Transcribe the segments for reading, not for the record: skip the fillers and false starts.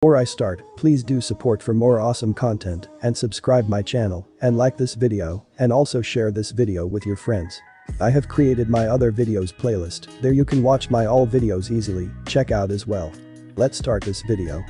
Before I start, please do support for more awesome content and subscribe my channel and like this video and also share this video with your friends. I have created my other videos playlist, there you can watch my all videos easily, check out as well. Let's start this video.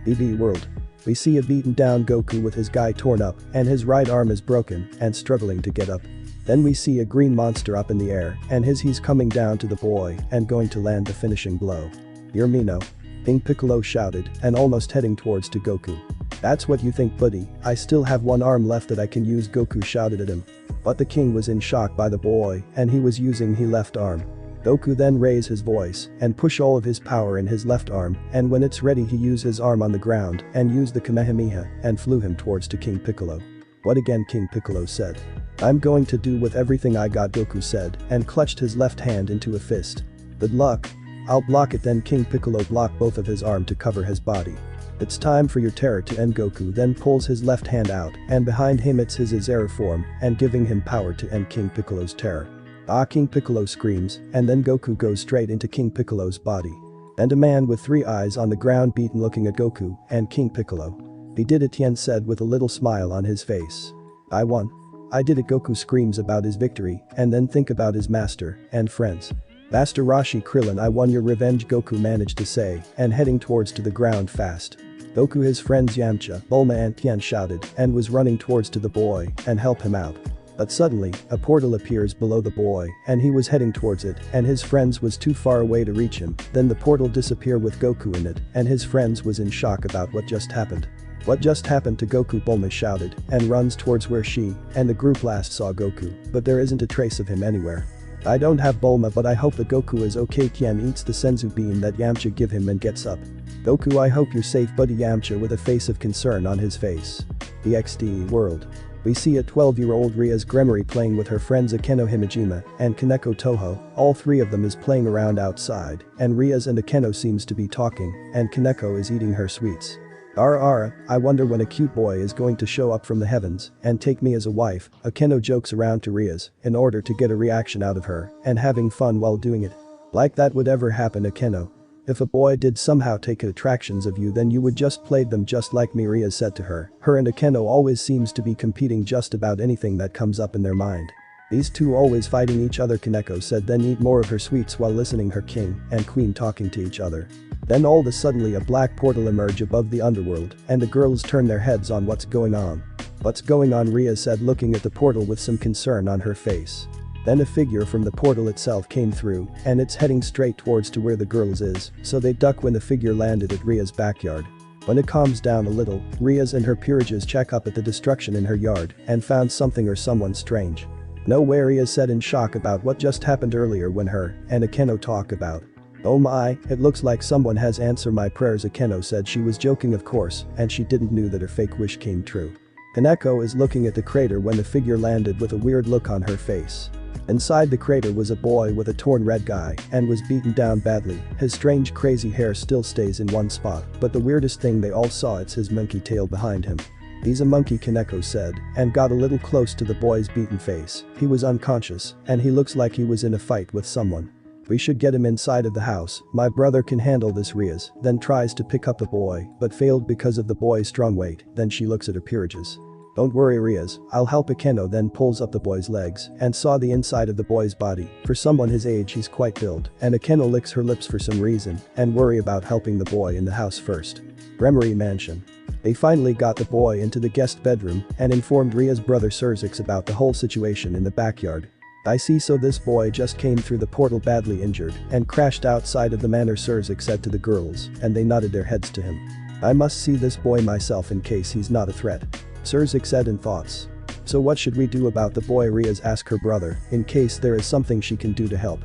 EV World. We see a beaten down Goku with his guy torn up and his right arm is broken and struggling to get up. Then we see a green monster up in the air and he's coming down to the boy and going to land the finishing blow. Hear me no. King Piccolo shouted and almost heading towards to Goku. That's what you think, buddy, I still have one arm left that I can use, Goku shouted at him. But the king was in shock by the boy and he was using his left arm. Goku then raised his voice and push all of his power in his left arm and when it's ready he used his arm on the ground and used the Kamehameha and flew him towards to King Piccolo. What again, King Piccolo said. I'm going to do with everything I got, Goku said and clutched his left hand into a fist. Good luck. I'll block it, then King Piccolo blocked both of his arm to cover his body. It's time for your terror to end, Goku then pulls his left hand out and behind him it's his Zero form and giving him power to end King Piccolo's terror. Ah, King Piccolo screams and then Goku goes straight into King Piccolo's body. And a man with 3 eyes on the ground beaten looking at Goku and King Piccolo. He did it, Tien said with a little smile on his face. I won. I did it, Goku screams about his victory and then think about his master and friends. Master Roshi Krillin, I won your revenge, Goku managed to say and heading towards to the ground fast. Goku, his friends Yamcha, Bulma and Tien shouted and was running towards to the boy and help him out. But suddenly, a portal appears below the boy and he was heading towards it and his friends was too far away to reach him, then the portal disappeared with Goku in it and his friends was in shock about what just happened. What just happened to Goku, Bulma shouted and runs towards where she and the group last saw Goku, but there isn't a trace of him anywhere. I don't have Bulma, but I hope that Goku is okay. Tien eats the senzu bean that Yamcha give him and gets up. Goku, I hope you're safe, buddy, Yamcha with a face of concern on his face. DxD World. We see a 12-year-old Ria's Gremory playing with her friends Akeno Himejima and Kaneko Toho, all 3 of them is playing around outside and Ria's and Akeno seems to be talking and Kaneko is eating her sweets. I wonder when a cute boy is going to show up from the heavens and take me as a wife, Akeno jokes around to Ria's in order to get a reaction out of her and having fun while doing it. Like that would ever happen, Akeno. If a boy did somehow take attractions of you then you would just play them just like me, Ria said to her. Her and Akeno always seems to be competing just about anything that comes up in their mind. These two always fighting each other, Kaneko said, then eat more of her sweets while listening her king and queen talking to each other. Then all of a suddenly a black portal emerge above the underworld and the girls turn their heads on what's going on. What's going on, Ria said looking at the portal with some concern on her face. Then a figure from the portal itself came through and it's heading straight towards to where the girls is, so they duck when the figure landed at Ria's backyard. When it calms down a little, Ria's and her peerages check up at the destruction in her yard and found something or someone strange. No way, Ria said in shock about what just happened earlier when her and Akeno talk about. Oh my, it looks like someone has answered my prayers, Akeno said. She was joking of course and she didn't know that her fake wish came true. Kaneko is looking at the crater when the figure landed with a weird look on her face. Inside the crater was a boy with a torn red eye and was beaten down badly. His strange crazy hair still stays in one spot, but the weirdest thing they all saw, it's his monkey tail behind him. He's a monkey, Kaneko said and got a little close to the boy's beaten face. He was unconscious and he looks like he was in a fight with someone. We should get him inside of the house, my brother can handle this, Ria's then tries to pick up the boy but failed because of the boy's strong weight, then she looks at her peerages. Don't worry, Ria's, I'll help. Akeno then pulls up the boy's legs and saw the inside of the boy's body. For someone his age he's quite built and Akeno licks her lips for some reason and worry about helping the boy in the house first. Gremory Mansion. They finally got the boy into the guest bedroom and informed Ria's brother Surzix about the whole situation in the backyard. I see, so this boy just came through the portal badly injured and crashed outside of the manor, Surzix said to the girls and they nodded their heads to him. I must see this boy myself in case he's not a threat, Surzix said in thoughts. So what should we do about the boy, Ria's asked her brother, in case there is something she can do to help.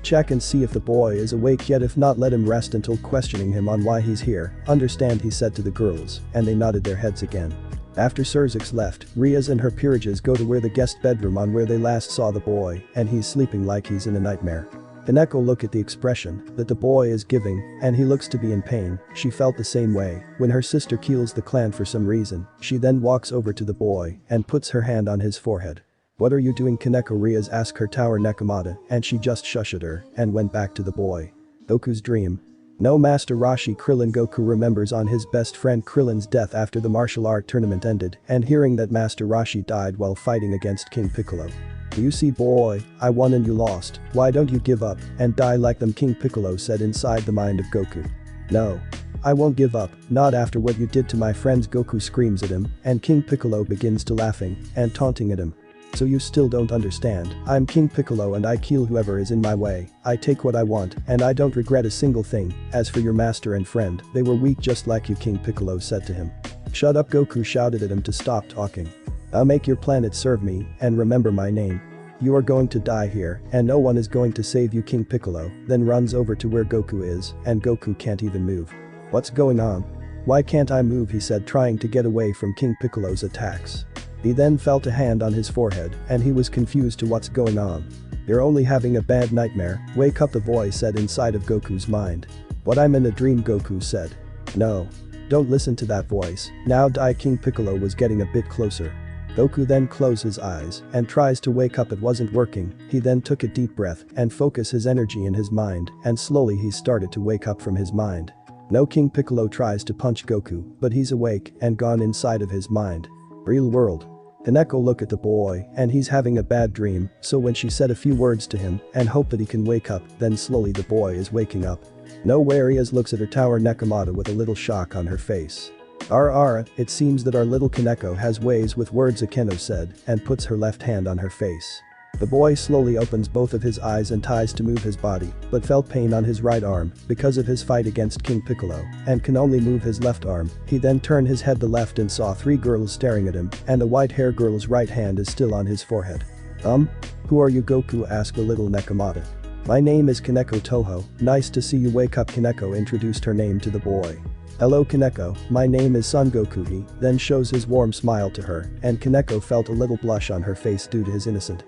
Check and see if the boy is awake yet, if not let him rest until questioning him on why he's here, understand, he said to the girls and they nodded their heads again. After Surzix left, Ria's and her peerages go to where the guest bedroom on where they last saw the boy and he's sleeping like he's in a nightmare. Kaneko look at the expression that the boy is giving and he looks to be in pain. She felt the same way when her sister kills the clan for some reason. She then walks over to the boy and puts her hand on his forehead. What are you doing, Kaneko, Ria's asked her Tower Nekomata and she just shushed her and went back to the boy. Goku's dream. No, Master Roshi. Krillin. Goku remembers on his best friend Krillin's death after the martial art tournament ended and hearing that Master Roshi died while fighting against King Piccolo. You see, boy, I won and you lost, why don't you give up and die like them? King Piccolo said inside the mind of Goku. No. I won't give up, not after what you did to my friends. Goku screams at him and King Piccolo begins to laughing and taunting at him. So you still don't understand, I'm King Piccolo and I kill whoever is in my way, I take what I want and I don't regret a single thing. As for your master and friend, they were weak just like you, King Piccolo said to him. Shut up, Goku shouted at him to stop talking. I'll make your planet serve me and remember my name. You are going to die here and no one is going to save you. King Piccolo then runs over to where Goku is and Goku can't even move. What's going on? Why can't I move? He said, trying to get away from King Piccolo's attacks. He then felt a hand on his forehead and he was confused to what's going on. You're only having a bad nightmare, wake up, the voice said inside of Goku's mind. What, I'm in a dream? Goku said. No. Don't listen to that voice, now die. King Piccolo was getting a bit closer. Goku then closed his eyes and tries to wake up. It wasn't working. He then took a deep breath and focused his energy in his mind and slowly he started to wake up from his mind. No, King Piccolo tries to punch Goku, but he's awake and gone inside of his mind. Real world. Kaneko look at the boy and he's having a bad dream, so when she said a few words to him and hope that he can wake up, then slowly the boy is waking up. No, where he is looks at her tower Nekomata with a little shock on her face. It seems that our little Kaneko has ways with words, Akeno said and puts her left hand on her face. The boy slowly opens both of his eyes and tries to move his body, but felt pain on his right arm because of his fight against King Piccolo and can only move his left arm. He then turned his head to left and saw three girls staring at him and the white-haired girl's right hand is still on his forehead. Who are you? Goku asked the little Nekomata. My name is Kaneko Toho, nice to see you. Wake up. Kaneko introduced her name to the boy. Hello Kaneko, my name is Son Goku. He then shows his warm smile to her and Kaneko felt a little blush on her face due to his innocent.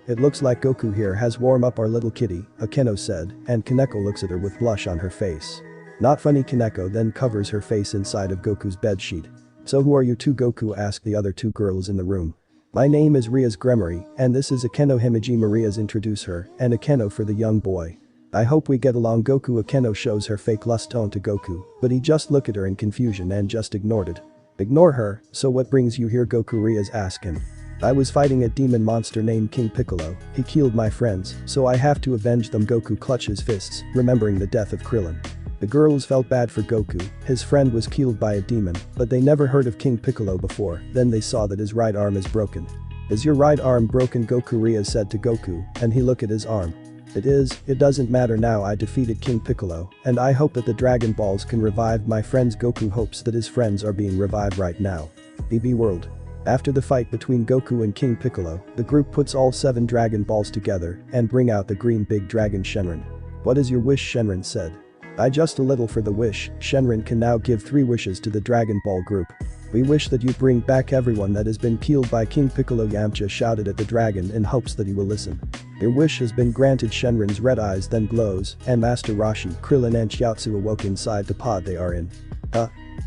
It looks like Goku here has warm up our little kitty, Akeno said and Kaneko looks at her with blush on her face. Not funny. Kaneko then covers her face inside of Goku's bedsheet. So who are you two? Goku asked the other two girls in the room. My name is Ria's Gremory and this is Akeno Himeji. Maria's introduce her and Akeno for the young boy. I hope we get along. Goku. Akeno shows her fake lust tone to Goku, but he just looked at her in confusion and just ignored it. Ignore her, so what brings you here? Goku. Ria's asked him. I was fighting a demon monster named King Piccolo, he killed my friends, so I have to avenge them. Goku clutched his fists, remembering the death of Krillin. The girls felt bad for Goku, his friend was killed by a demon, but they never heard of King Piccolo before, then they saw that his right arm is broken. Is your right arm broken? Goku. Ria said to Goku, and he looked at his arm. It is, it doesn't matter now, I defeated King Piccolo, and I hope that the Dragon Balls can revive my friends. Goku hopes that his friends are being revived right now. BB World. After the fight between Goku and King Piccolo, the group puts all 7 Dragon Balls together and bring out the green big dragon Shenron. What is your wish? Shenron said. I just a little for the wish. Shenron can now give 3 wishes to the Dragon Ball group. We wish that you bring back everyone that has been killed by King Piccolo. Yamcha shouted at the dragon in hopes that he will listen. Your wish has been granted. Shenron's red eyes then glows and Master Roshi, Krillin and Chiaotzu awoke inside the pod they are in.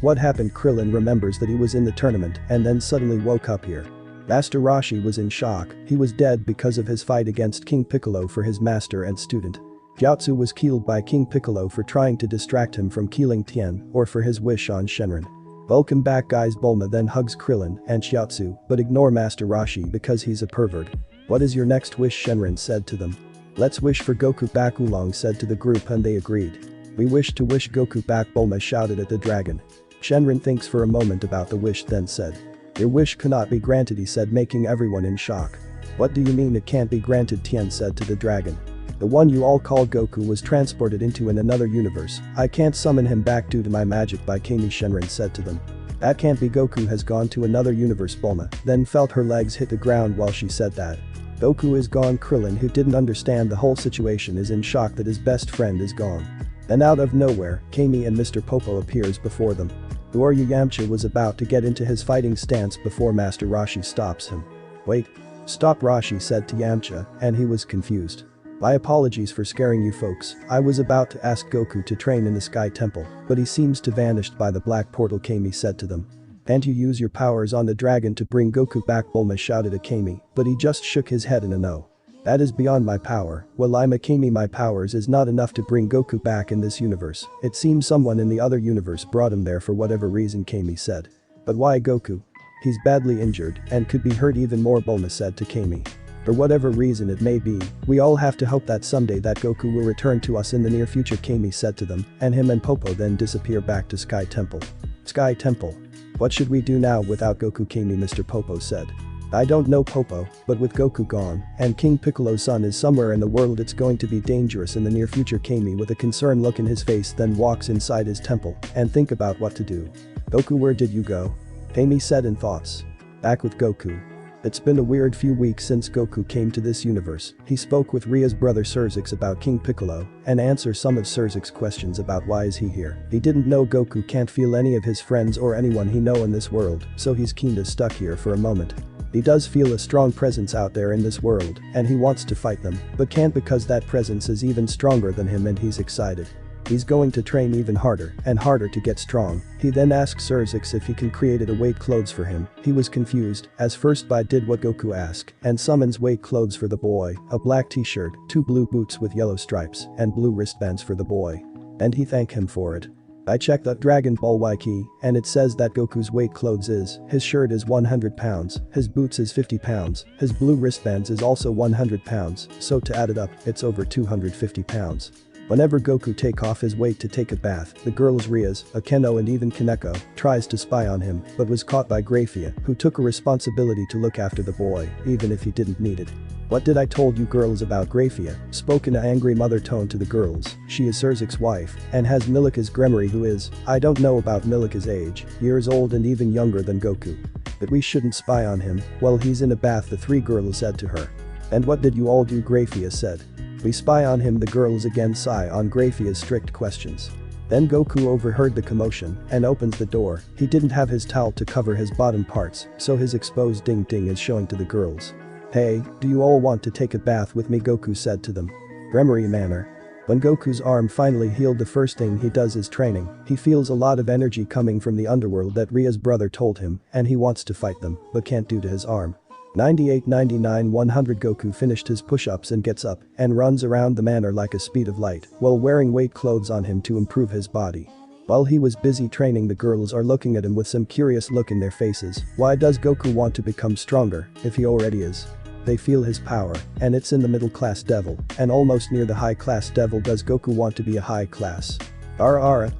What happened? Krillin remembers that he was in the tournament and then suddenly woke up here. Master Roshi was in shock, he was dead because of his fight against King Piccolo for his master and student. Chiaotzu was killed by King Piccolo for trying to distract him from killing Tien or for his wish on Shenron. Welcome back guys. Bulma then hugs Krillin and Chiaotzu but ignore Master Roshi because he's a pervert. What is your next wish? Shenron said to them. Let's wish for Goku back. Oolong said to the group and they agreed. We wish to wish Goku back. Bulma shouted at the dragon. Shenron thinks for a moment about the wish then said. Your wish cannot be granted, he said, making everyone in shock. What do you mean it can't be granted? Tien said to the dragon. The one you all call Goku was transported into another universe. I can't summon him back due to my magic by Kami. Shenron said to them. That can't be. Goku has gone to another universe. Bulma then felt her legs hit the ground while she said that. Goku is gone. Krillin, who didn't understand the whole situation, is in shock that his best friend is gone. Then out of nowhere, Kami and Mr. Popo appears before them. Who are you? Yamcha was about to get into his fighting stance before Master Roshi stops him. Wait. Stop, Roshi said to Yamcha, and he was confused. My apologies for scaring you folks, I was about to ask Goku to train in the Sky Temple, but he seems to vanished by the black portal. Kami said to them. Can't you use your powers on the dragon to bring Goku back? Bulma shouted at Kami, but he just shook his head in a no. That is beyond my power. Well, I'm a Kami, my powers is not enough to bring Goku back in this universe. It seems someone in the other universe brought him there for whatever reason, Kami said. But why Goku? He's badly injured and could be hurt even more, Bulma said to Kami. For whatever reason it may be, we all have to hope that someday that Goku will return to us in the near future, Kami said to them, and him and Popo then disappear back to Sky Temple. Sky Temple. What should we do now without Goku, Kami? Mr. Popo said. I don't know, Popo, but with Goku gone, and King Piccolo's son is somewhere in the world, it's going to be dangerous in the near future. Kami with a concerned look in his face then walks inside his temple and think about what to do. Goku, where did you go? Kami said in thoughts. Back with Goku. It's been a weird few weeks since Goku came to this universe. He spoke with Ria's brother Surzix about King Piccolo and answer some of Surzix's questions about why is he here. He didn't know Goku can't feel any of his friends or anyone he know in this world, so he's kinda stuck here for a moment. He does feel a strong presence out there in this world and he wants to fight them, but can't because that presence is even stronger than him and he's excited. He's going to train even harder and harder to get strong. He then asks Surzix if he can create weight clothes for him. He was confused, as first Bai did what Goku asked and summons weight clothes for the boy, a black t-shirt, 2 blue boots with yellow stripes, and blue wristbands for the boy. And he thanked him for it. I checked the Dragon Ball Wiki and it says that Goku's weight clothes is, his shirt is 100 pounds, his boots is 50 pounds, his blue wristbands is also 100 pounds, so to add it up, it's over 250 pounds. Whenever Goku take off his weight to take a bath, the girls Rias, Akeno and even Kaneko tries to spy on him but was caught by Grafia, who took a responsibility to look after the boy, even if he didn't need it. What did I told you girls about Grafia? Spoke in an angry mother tone to the girls. She is Surzix's wife and has Milika's Gremory, who is, I don't know about Milika's age, years old and even younger than Goku. But we shouldn't spy on him while he's in a bath, the 3 girls said to her. And what did you all do? Grafia said. We spy on him, the girls again sigh on Grafia's strict questions. Then Goku overheard the commotion and opens the door. He didn't have his towel to cover his bottom parts, so his exposed ding-ding is showing to the girls. Hey, do you all want to take a bath with me? Goku said to them. Gremory manner. When Goku's arm finally healed, the first thing he does is training. He feels a lot of energy coming from the underworld that Ria's brother told him, and he wants to fight them, but can't due to his arm. 98, 99, 100. Goku finished his push-ups and gets up and runs around the manor like a speed of light while wearing weight clothes on him to improve his body. While he was busy training, the girls are looking at him with some curious look in their faces. Why does Goku want to become stronger if he already is? They feel his power, and it's in the middle-class devil, and almost near the high-class devil. Does Goku want to be a high-class?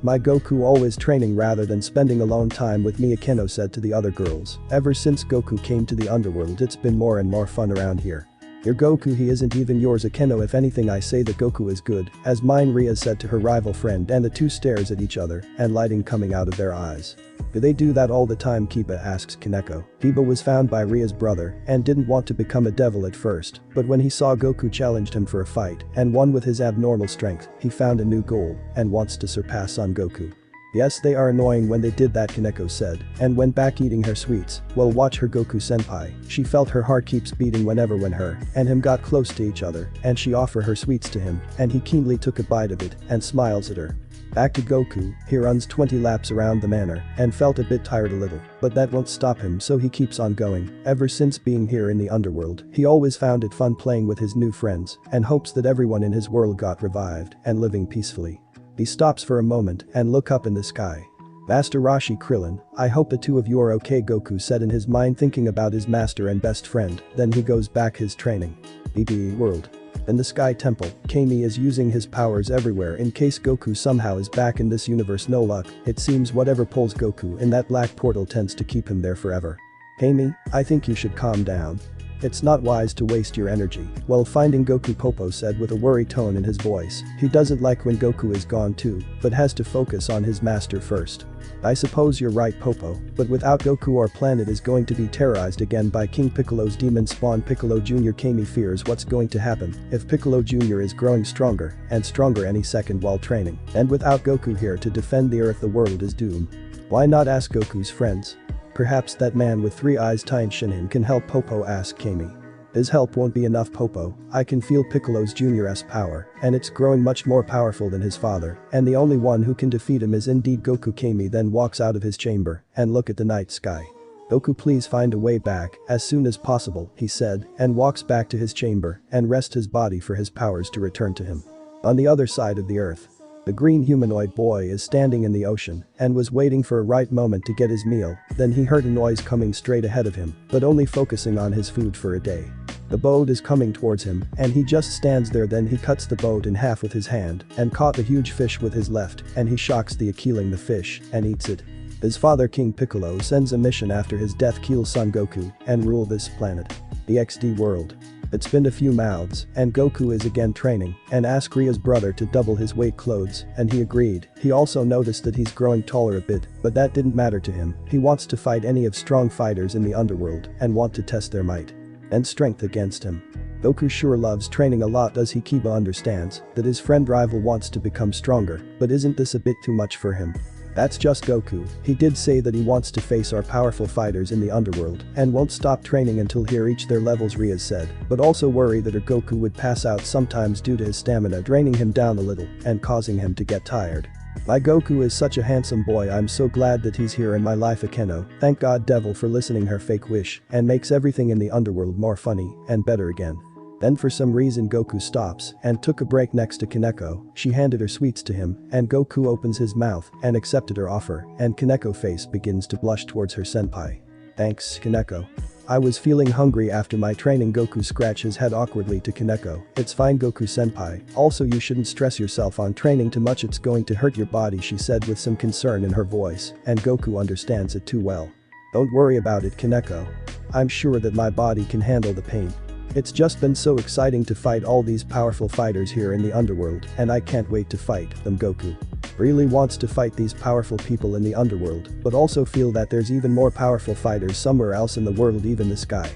My Goku always training rather than spending alone time with me, Akeno said to the other girls. Ever since Goku came to the underworld, it's been more and more fun around here. Your Goku, he isn't even yours, Akeno. If anything, I say that Goku is good, as mine, Ria said to her rival friend, and the two stares at each other and lighting coming out of their eyes. Do they do that all the time? Kiba asks Kaneko. Kiba was found by Ria's brother and didn't want to become a devil at first, but when he saw Goku challenged him for a fight and won with his abnormal strength, he found a new goal and wants to surpass Son Goku. Yes, they are annoying when they did that, Kaneko said, and went back eating her sweets. Well, watch her, Goku senpai. She felt her heart keeps beating whenever when her and him got close to each other, and she offered her sweets to him, and he keenly took a bite of it and smiles at her. Back to Goku, he runs 20 laps around the manor and felt a bit tired a little, but that won't stop him, so he keeps on going. Ever since being here in the underworld, he always found it fun playing with his new friends and hopes that everyone in his world got revived and living peacefully. He stops for a moment and look up in the sky. Master Roshi Krillin, I hope the two of you are okay, Goku said in his mind, thinking about his master and best friend. Then he goes back his training. BBE world. In the Sky Temple, Kami is using his powers everywhere in case Goku somehow is back in this universe. No luck, it seems whatever pulls Goku in that black portal tends to keep him there forever. Kami, I think you should calm down. It's not wise to waste your energy. While finding Goku, Popo said with a worried tone in his voice. He doesn't like when Goku is gone too, but has to focus on his master first. I suppose you're right, Popo, but without Goku our planet is going to be terrorized again by King Piccolo's demon spawn. Piccolo Jr. Kami fears what's going to happen if Piccolo Jr. is growing stronger and stronger any second while training, and without Goku here to defend the earth, the world is doomed. Why not ask Goku's friends? Perhaps that man with 3 eyes Tien Shinhan can help, Popo asked Kami. His help won't be enough, Popo. I can feel Piccolo's Jr.'s power, and it's growing much more powerful than his father, and the only one who can defeat him is indeed Goku. Kami then walks out of his chamber and look at the night sky. "Goku, please find a way back as soon as possible," he said, and walks back to his chamber and rests his body for his powers to return to him. On the other side of the earth, the green humanoid boy is standing in the ocean and was waiting for a right moment to get his meal. Then he heard a noise coming straight ahead of him, but only focusing on his food for a day. The boat is coming towards him and he just stands there. Then he cuts the boat in half with his hand and caught a huge fish with his left, and he shocks the killing the fish and eats it. His father King Piccolo sends a mission after his death: kill Son Goku and rule this planet. The DxD world. It's been a few mouths and Goku is again training and asked Ria's brother to double his weight clothes, and he agreed. He also noticed that he's growing taller a bit, but that didn't matter to him. He wants to fight any of strong fighters in the underworld and want to test their might and strength against him. Goku sure loves training a lot, does he? Kiba understands that his friend rival wants to become stronger, but isn't this a bit too much for him? That's just Goku. He did say that he wants to face our powerful fighters in the underworld and won't stop training until he reach their levels, Ria said, but also worry that her Goku would pass out sometimes due to his stamina draining him down a little and causing him to get tired. "My Goku is such a handsome boy. I'm so glad that he's here in my life, Akeno. Thank God Devil for listening her fake wish and makes everything in the underworld more funny and better again." Then for some reason Goku stops and took a break next to Kaneko. She handed her sweets to him and Goku opens his mouth and accepted her offer, and Kaneko's face begins to blush towards her senpai. "Thanks, Kaneko. I was feeling hungry after my training." Goku scratches his head awkwardly to Kaneko. "It's fine, Goku senpai. Also, you shouldn't stress yourself on training too much, it's going to hurt your body," she said with some concern in her voice, and Goku understands it too well. "Don't worry about it, Kaneko. I'm sure that my body can handle the pain. It's just been so exciting to fight all these powerful fighters here in the underworld, and I can't wait to fight them." Goku really wants to fight these powerful people in the underworld, but also feel that there's even more powerful fighters somewhere else in the world, even the sky.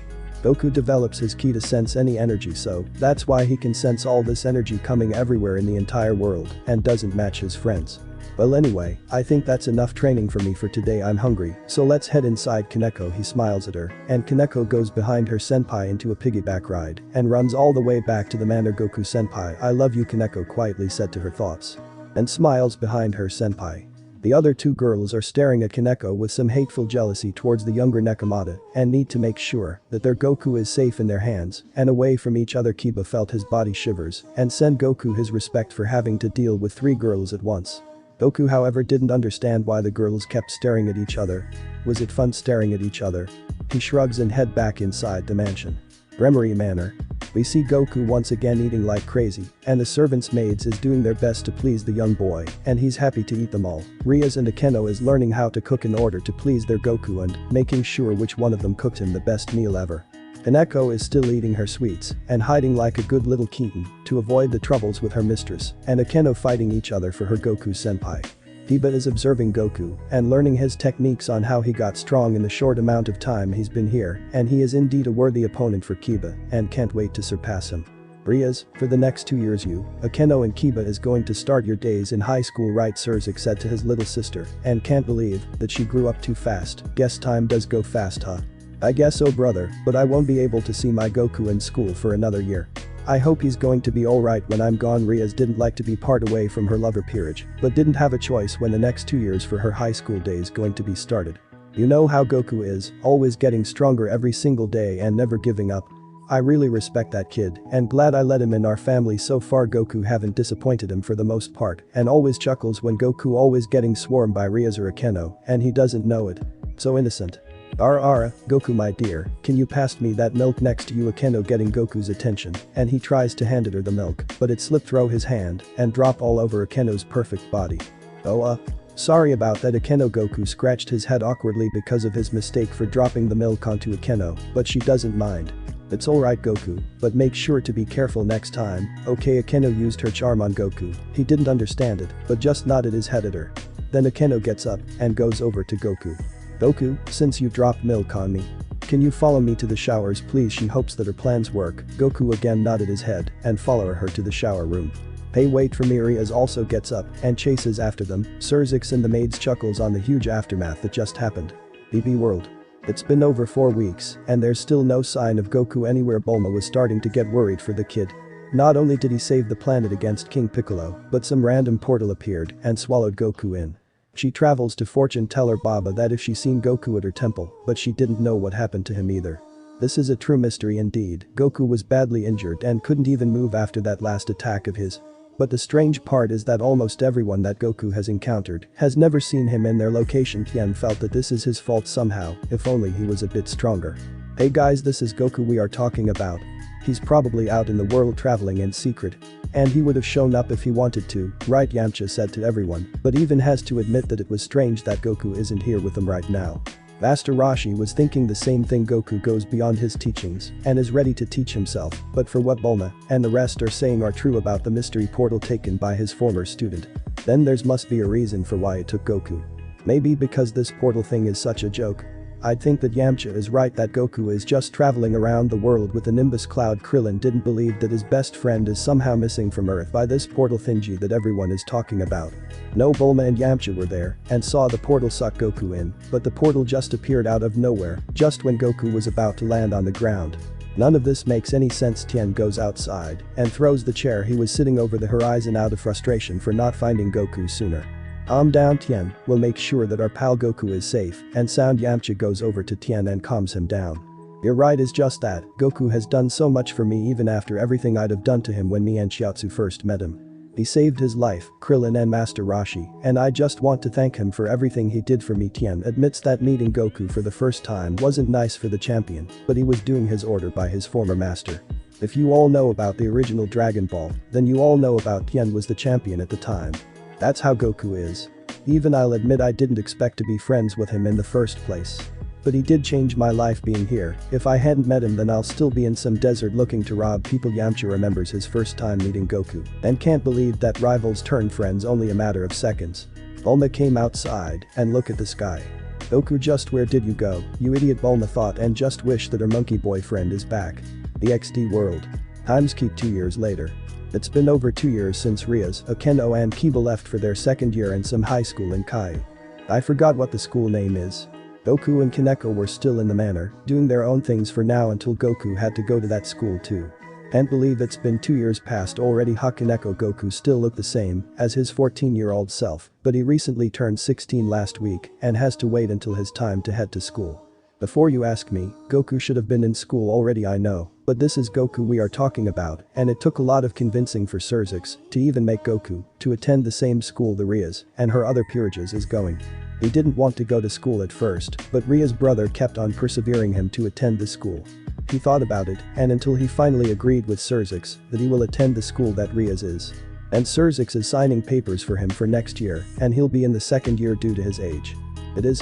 Goku develops his ki to sense any energy, so that's why he can sense all this energy coming everywhere in the entire world and doesn't match his friends. "Well, anyway, I think that's enough training for me for today. I'm hungry, so let's head inside." Kaneko, he smiles at her, and Kaneko goes behind her senpai into a piggyback ride and runs all the way back to the manor. "Goku senpai, I love you," Kaneko quietly said to her thoughts and smiles behind her senpai. The other two girls are staring at Kaneko with some hateful jealousy towards the younger Nekomata and need to make sure that their Goku is safe in their hands and away from each other. Kiba felt his body shivers and sent Goku his respect for having to deal with three girls at once. Goku, however, didn't understand why the girls kept staring at each other. Was it fun staring at each other? He shrugs and head back inside the mansion. Remory Manor. We see Goku once again eating like crazy, and the servants' maids is doing their best to please the young boy, and he's happy to eat them all. Rias and Akeno is learning how to cook in order to please their Goku and making sure which one of them cooked him the best meal ever. Kaneko is still eating her sweets and hiding like a good little kitten to avoid the troubles with her mistress, and Akeno fighting each other for her Goku senpai. Kiba is observing Goku and learning his techniques on how he got strong in the short amount of time he's been here, and he is indeed a worthy opponent for Kiba and can't wait to surpass him. Rias, for the next 2 years you, Akeno and Kiba is going to start your days in high school, right? Surzik said to his little sister, and can't believe that she grew up too fast. Guess time does go fast, huh? I guess so, brother, but I won't be able to see my Goku in school for another year. I hope he's going to be alright when I'm gone. Rias didn't like to be part away from her lover peerage, but didn't have a choice when the next 2 years for her high school days going to be started. You know how Goku is, always getting stronger every single day and never giving up. I really respect that kid and glad I let him in our family so far. Goku haven't disappointed him for the most part and always chuckles when Goku always getting swarmed by Rias or Akeno and he doesn't know it. So innocent. Ara, Goku my dear, can you pass me that milk next to you? Akeno getting Goku's attention, and he tries to hand her the milk, but it slipped through his hand and drop all over Akeno's perfect body. Oh sorry about that. Akeno. Goku scratched his head awkwardly because of his mistake for dropping the milk onto Akeno, but she doesn't mind. It's alright Goku, but make sure to be careful next time, okay? Akeno used her charm on Goku. He didn't understand it, but just nodded his head at her. Then Akeno gets up and goes over to Goku. Goku, since you dropped milk on me, can you follow me to the showers please? She hopes that her plans work. Goku again nodded his head and follow her to the shower room. Hey, wait for me. Rias also gets up and chases after them. Surzik and the maids chuckles on the huge aftermath that just happened. BB World. It's been over 4 weeks and there's still no sign of Goku anywhere. Bulma was starting to get worried for the kid. Not only did he save the planet against King Piccolo, but some random portal appeared and swallowed Goku in. She travels to fortune teller Baba that if she seen Goku at her temple, but she didn't know what happened to him either. This is a true mystery indeed. Goku was badly injured and couldn't even move after that last attack of his. But the strange part is that almost everyone that Goku has encountered has never seen him in their location. Tien felt that this is his fault somehow, if only he was a bit stronger. Hey guys, this is Goku we are talking about. He's probably out in the world traveling in secret. And he would have shown up if he wanted to, right? Yamcha said to everyone, but even has to admit that it was strange that Goku isn't here with them right now. Master Roshi was thinking the same thing. Goku goes beyond his teachings and is ready to teach himself, but for what Bulma and the rest are saying are true about the mystery portal taken by his former student, then there must be a reason for why it took Goku. Maybe because this portal thing is such a joke. I'd think that Yamcha is right that Goku is just traveling around the world with a nimbus cloud. Krillin didn't believe that his best friend is somehow missing from Earth by this portal thingy that everyone is talking about. No, Bulma and Yamcha were there and saw the portal suck Goku in, but the portal just appeared out of nowhere just when Goku was about to land on the ground. None of this makes any sense. Tien goes outside and throws the chair he was sitting over the horizon out of frustration for not finding Goku sooner. Calm down, Tien, we'll make sure that our pal Goku is safe and sound. Yamcha goes over to Tien and calms him down. You're right, it's just that Goku has done so much for me even after everything I'd have done to him when me and Chiaotzu first met him. He saved his life, Krillin and Master Roshi, and I just want to thank him for everything he did for me. Tien admits that meeting Goku for the first time wasn't nice for the champion, but he was doing his order by his former master. If you all know about the original Dragon Ball, then you all know about Tien was the champion at the time. That's how Goku is. Even I'll admit I didn't expect to be friends with him in the first place. But he did change my life being here. If I hadn't met him then I'll still be in some desert looking to rob people. Yamcha remembers his first time meeting Goku and can't believe that rivals turned friends only a matter of seconds. Bulma came outside and look at the sky. Goku, just where did you go, you idiot? Bulma thought and just wished that her monkey boyfriend is back. DxD world. Times keep 2 years later. It's been over 2 years since Rias, Akeno and Kiba left for their second year in some high school in Kaiu. I forgot what the school name is. Goku and Kaneko were still in the manor, doing their own things for now until Goku had to go to that school too. Can't believe it's been 2 years past already. Kaneko Goku still looked the same as his 14-year-old self, but he recently turned 16 last week and has to wait until his time to head to school. Before you ask me, Goku should have been in school already, I know, but this is Goku we are talking about, and it took a lot of convincing for Surzix to even make Goku to attend the same school the Rias and her other peerages is going. He didn't want to go to school at first, but Ria's brother kept on persevering him to attend the school. He thought about it, and until he finally agreed with Surzix that he will attend the school that Ria's is. And Surzix is signing papers for him for next year, and he'll be in the second year due to his age. It is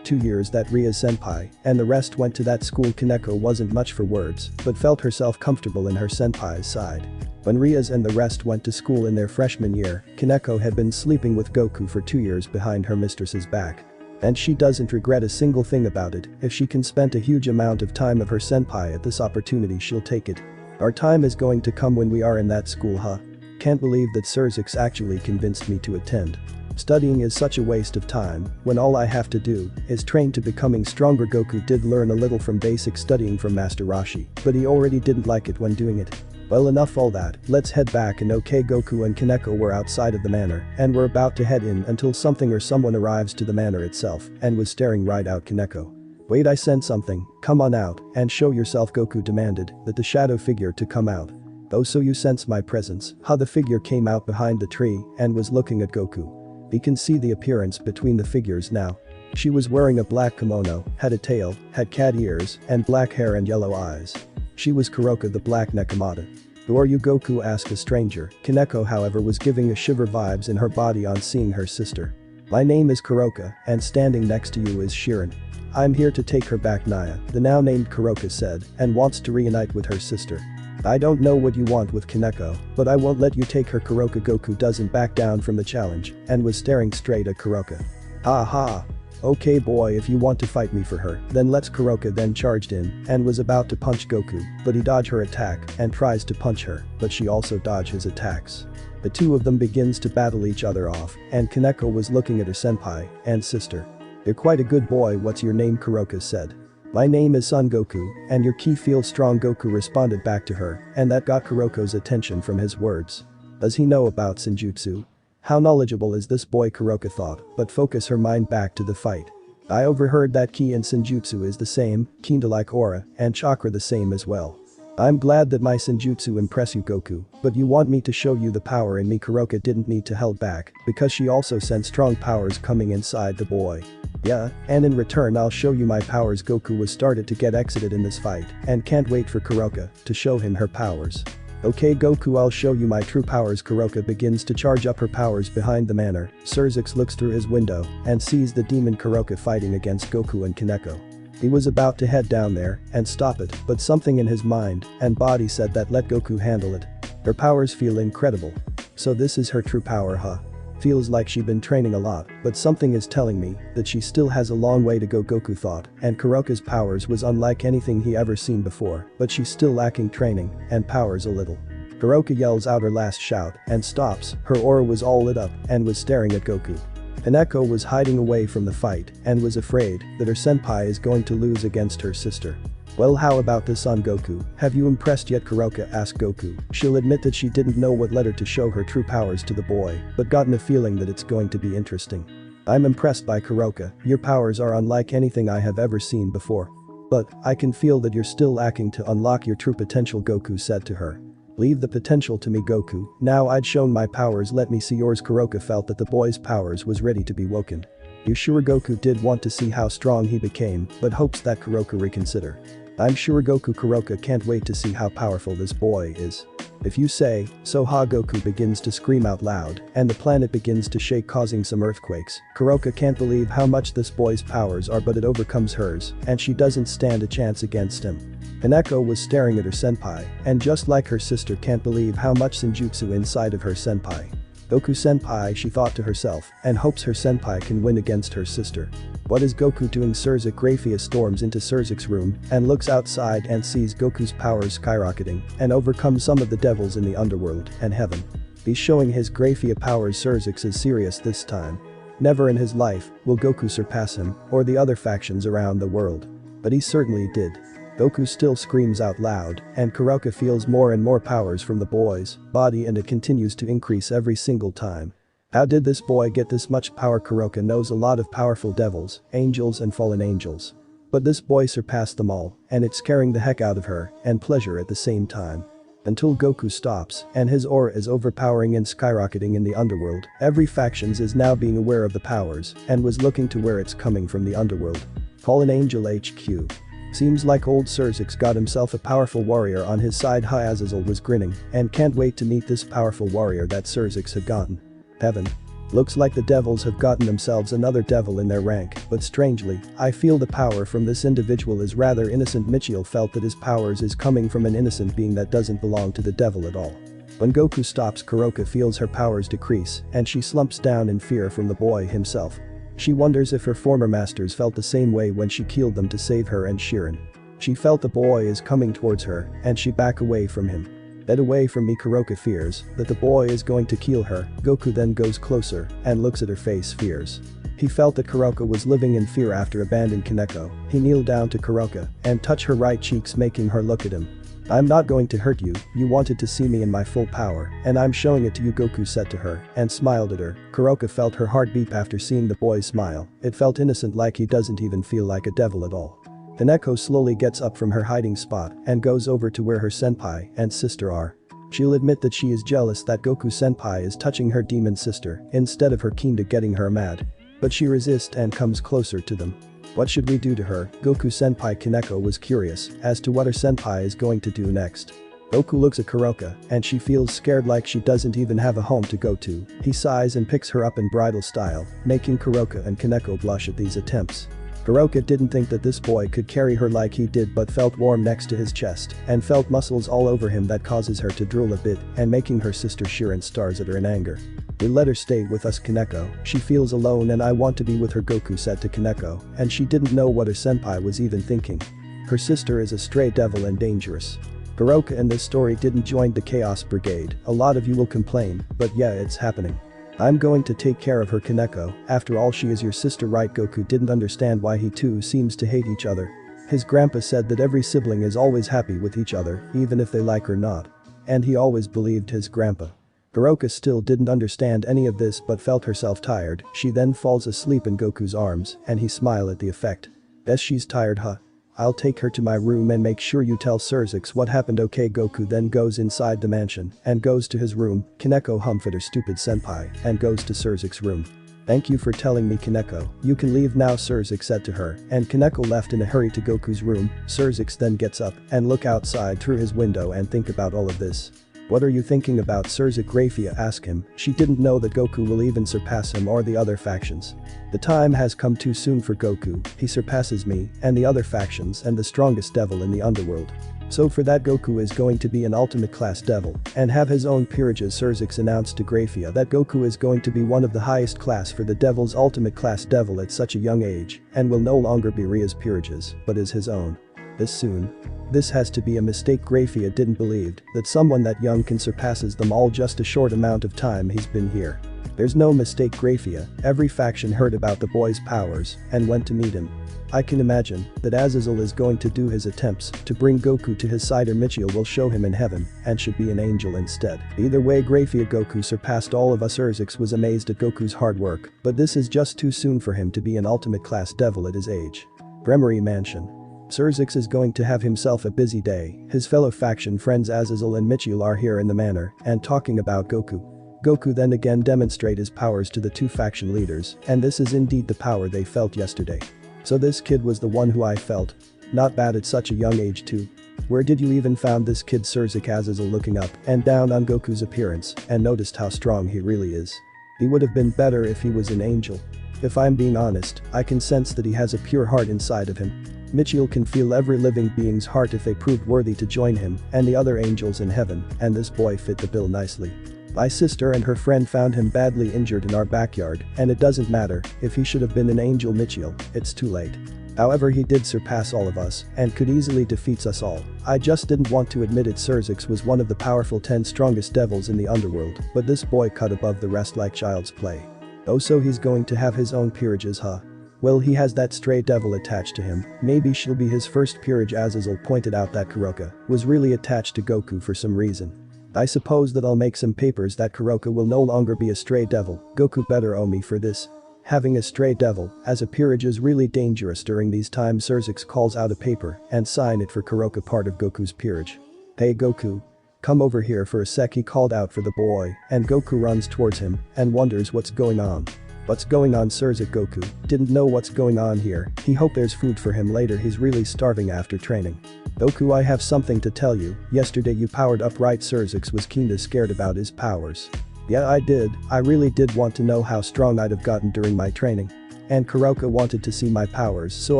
2 years that Ria's senpai and the rest went to that school. Kaneko wasn't much for words, but felt herself comfortable in her senpai's side. When Ria's and the rest went to school in their freshman year, Kaneko had been sleeping with Goku for 2 years behind her mistress's back. And she doesn't regret a single thing about it. If she can spend a huge amount of time of her senpai at this opportunity, she'll take it. Our time is going to come when we are in that school. Can't believe that Surzix actually convinced me to attend. Studying is such a waste of time when all I have to do is train to becoming stronger. Goku did learn a little from basic studying from Master Roshi, but he already didn't like it when doing it. Well, enough all that, let's head back. And okay, Goku and Kaneko were outside of the manor and were about to head in until something or someone arrives to the manor itself and was staring right out Kaneko. Wait, I sent something, come on out and show yourself. Goku demanded that the shadow figure to come out. Oh, so you sense my presence? The figure came out behind the tree and was looking at Goku. He can see the appearance between the figures now. She was wearing a black kimono, had a tail, had cat ears, and black hair and yellow eyes. She was Kuroka the Black Nekomata. Who are you? Goku asked a stranger. Kaneko, however, was giving a shiver vibes in her body on seeing her sister. My name is Kuroka, and standing next to you is Shirin. I'm here to take her back. Naya, the now named Kuroka said, and wants to reunite with her sister. I don't know what you want with Kaneko, but I won't let you take her. Kuroka. Goku doesn't back down from the challenge and was staring straight at Kuroka. Ha. Okay boy, if you want to fight me for her, then let's. Kuroka then charged in and was about to punch Goku, but he dodged her attack and tries to punch her, but she also dodged his attacks. The two of them begins to battle each other off, and Kaneko was looking at her senpai and sister. You're quite a good boy. What's your name? Kuroka said. My name is Son Goku, and your ki feels strong. Goku responded back to her, and that got Kuroko's attention from his words. Does he know about Senjutsu? How knowledgeable is this boy, Kuroka thought, but focus her mind back to the fight. I overheard that ki and senjutsu is the same, kinda like aura, and chakra the same as well. I'm glad that my senjutsu impress you, Goku, but you want me to show you the power in me. Kuroka didn't need to held back because she also sensed strong powers coming inside the boy. Yeah, and in return I'll show you my powers. Goku was started to get excited in this fight and can't wait for Kuroka to show him her powers. Okay Goku, I'll show you my true powers. Kuroka begins to charge up her powers behind the manor. Surzix looks through his window and sees the demon Kuroka fighting against Goku and Kaneko. He was about to head down there and stop it, but something in his mind and body said that let Goku handle it. Her powers feel incredible. So this is her true power, huh? Feels like she's been training a lot, but something is telling me that she still has a long way to go, Goku thought, and Kuroka's powers was unlike anything he ever seen before, but she's still lacking training and powers a little. Kuroka yells out her last shout and stops. Her aura was all lit up and was staring at Goku. Kaneko was hiding away from the fight and was afraid that her senpai is going to lose against her sister. Well, how about this, Son Goku? Have you impressed yet? Kuroka asked Goku. She'll admit that she didn't know what led her to show her true powers to the boy, but gotten a feeling that it's going to be interesting. I'm impressed by Kuroka, your powers are unlike anything I have ever seen before. But I can feel that you're still lacking to unlock your true potential, Goku said to her. Leave the potential to me, Goku, now I'd shown my powers, let me see yours. Kuroka felt that the boy's powers was ready to be woken. You sure? Goku did want to see how strong he became, but hopes that Kuroka reconsider. I'm sure Goku. Kuroka can't wait to see how powerful this boy is. If you say so, ha. Goku begins to scream out loud and the planet begins to shake, causing some earthquakes. Kuroka can't believe how much this boy's powers are, but it overcomes hers and she doesn't stand a chance against him. Kaneko was staring at her senpai and just like her sister can't believe how much senjutsu inside of her senpai. Goku senpai, she thought to herself, and hopes her senpai can win against her sister. What is Goku doing? Surzik Grafia storms into Surzik's room and looks outside and sees Goku's powers skyrocketing and overcomes some of the devils in the underworld and heaven. He's showing his Grafia powers. Surzix is serious this time. Never in his life will Goku surpass him or the other factions around the world. But he certainly did. Goku still screams out loud and Kuroka feels more and more powers from the boy's body and it continues to increase every single time. How did this boy get this much power? Kuroka knows a lot of powerful devils, angels and fallen angels. But this boy surpassed them all and it's scaring the heck out of her and pleasure at the same time. Until Goku stops and his aura is overpowering and skyrocketing in the underworld. Every factions is now being aware of the powers and was looking to where it's coming from, the underworld. Fallen Angel HQ. Seems like old Surzix got himself a powerful warrior on his side. High Azazel was grinning and can't wait to meet this powerful warrior that Surzix had gotten. Heaven. Looks like the devils have gotten themselves another devil in their rank, but strangely, I feel the power from this individual is rather innocent. Michiel felt that his powers is coming from an innocent being that doesn't belong to the devil at all. When Goku stops, Kuroka feels her powers decrease and she slumps down in fear from the boy himself. She wonders if her former masters felt the same way when she killed them to save her and Shirin. She felt the boy is coming towards her and she back away from him. Get away from me. Kuroka fears that the boy is going to kill her. Goku then goes closer and looks at her face, fears. He felt that Kuroka was living in fear after abandoning Kaneko. He kneeled down to Kuroka and touched her right cheeks, making her look at him. I'm not going to hurt you, you wanted to see me in my full power and I'm showing it to you, Goku said to her and smiled at her. Kuroka felt her heart beat after seeing the boy's smile. It felt innocent, like he doesn't even feel like a devil at all. Kaneko slowly gets up from her hiding spot and goes over to where her senpai and sister are. She'll admit that she is jealous that Goku senpai is touching her demon sister instead of her kinda getting her mad. But she resists and comes closer to them. What should we do to her? Goku senpai. Kaneko was curious as to what her senpai is going to do next. Goku looks at Kuroka and she feels scared, like she doesn't even have a home to go to. He sighs and picks her up in bridal style, making Kuroka and Kaneko blush at these attempts. Kuroka didn't think that this boy could carry her like he did, but felt warm next to his chest and felt muscles all over him that causes her to drool a bit and making her sister Shirin stars at her in anger. We let her stay with us, Kaneko. She feels alone and I want to be with her, Goku said to Kaneko, and she didn't know what her senpai was even thinking. Her sister is a stray devil and dangerous. Kuroka in this story didn't join the Chaos Brigade. A lot of you will complain, but yeah, it's happening. I'm going to take care of her, Kaneko. After all, she is your sister, right? Goku didn't understand why he too seems to hate each other. His grandpa said that every sibling is always happy with each other, even if they like or not. And he always believed his grandpa. Kuroka still didn't understand any of this but felt herself tired. She then falls asleep in Goku's arms and he smiled at the effect. Guess she's tired, huh? I'll take her to my room and make sure you tell Surzix what happened. Okay. Goku then goes inside the mansion and goes to his room. Kaneko humphed at her stupid senpai and goes to Surzix's room. Thank you for telling me, Kaneko. You can leave now, Surzix said to her, and Kaneko left in a hurry to Goku's room. Surzix then gets up and look outside through his window and think about all of this. What are you thinking about, Surzix? Grafia asked him. She didn't know that Goku will even surpass him or the other factions. The time has come too soon for Goku. He surpasses me and the other factions and the strongest devil in the underworld. So for that, Goku is going to be an ultimate class devil and have his own peerages. Surzix announced to Grafia that Goku is going to be one of the highest class for the devil's ultimate class devil at such a young age and will no longer be Ria's peerages but is his own. This soon? This has to be a mistake. Grafia didn't believe that someone that young can surpasses them all just a short amount of time he's been here. There's no mistake, Grafia. Every faction heard about the boy's powers and went to meet him. I can imagine that Azazel is going to do his attempts to bring Goku to his side, or Michiel will show him in heaven and should be an angel instead. Either way, Grafia, Goku surpassed all of us. Surzix was amazed at Goku's hard work, but this is just too soon for him to be an ultimate class devil at his age. Bremery Mansion. Surzix is going to have himself a busy day. His fellow faction friends Azazel and Michiel are here in the manor and talking about Goku. Goku then again demonstrate his powers to the two faction leaders, and this is indeed the power they felt yesterday. So this kid was the one who I felt. Not bad at such a young age too. Where did you even found this kid? Surzix Azazel looking up and down on Goku's appearance and noticed how strong he really is. He would have been better if he was an angel. If I'm being honest, I can sense that he has a pure heart inside of him. Michiel can feel every living being's heart if they proved worthy to join him and the other angels in heaven, and this boy fit the bill nicely. My sister and her friend found him badly injured in our backyard, and it doesn't matter if he should have been an angel, Michiel, it's too late. However, he did surpass all of us and could easily defeat us all. I just didn't want to admit it. Surzix was one of the powerful 10 strongest devils in the underworld, but this boy cut above the rest like child's play. Oh, so he's going to have his own peerages, huh? Well, he has that stray devil attached to him. Maybe she'll be his first peerage. Azazel pointed out that Kuroka was really attached to Goku for some reason. I suppose that I'll make some papers that Kuroka will no longer be a stray devil. Goku better owe me for this. Having a stray devil as a peerage is really dangerous during these times. Surzix calls out a paper and sign it for Kuroka, part of Goku's peerage. Hey Goku. Come over here for a sec, he called out for the boy, and Goku runs towards him and wonders what's going on. What's going on? Surzix Goku didn't know what's going on here. He hoped there's food for him later. He's really starving after training. Goku, I have something to tell you. Yesterday you powered up, right? Surzix was kinda scared about his powers. Yeah, I did. I really did want to know how strong I'd have gotten during my training. And Kuroka wanted to see my powers, so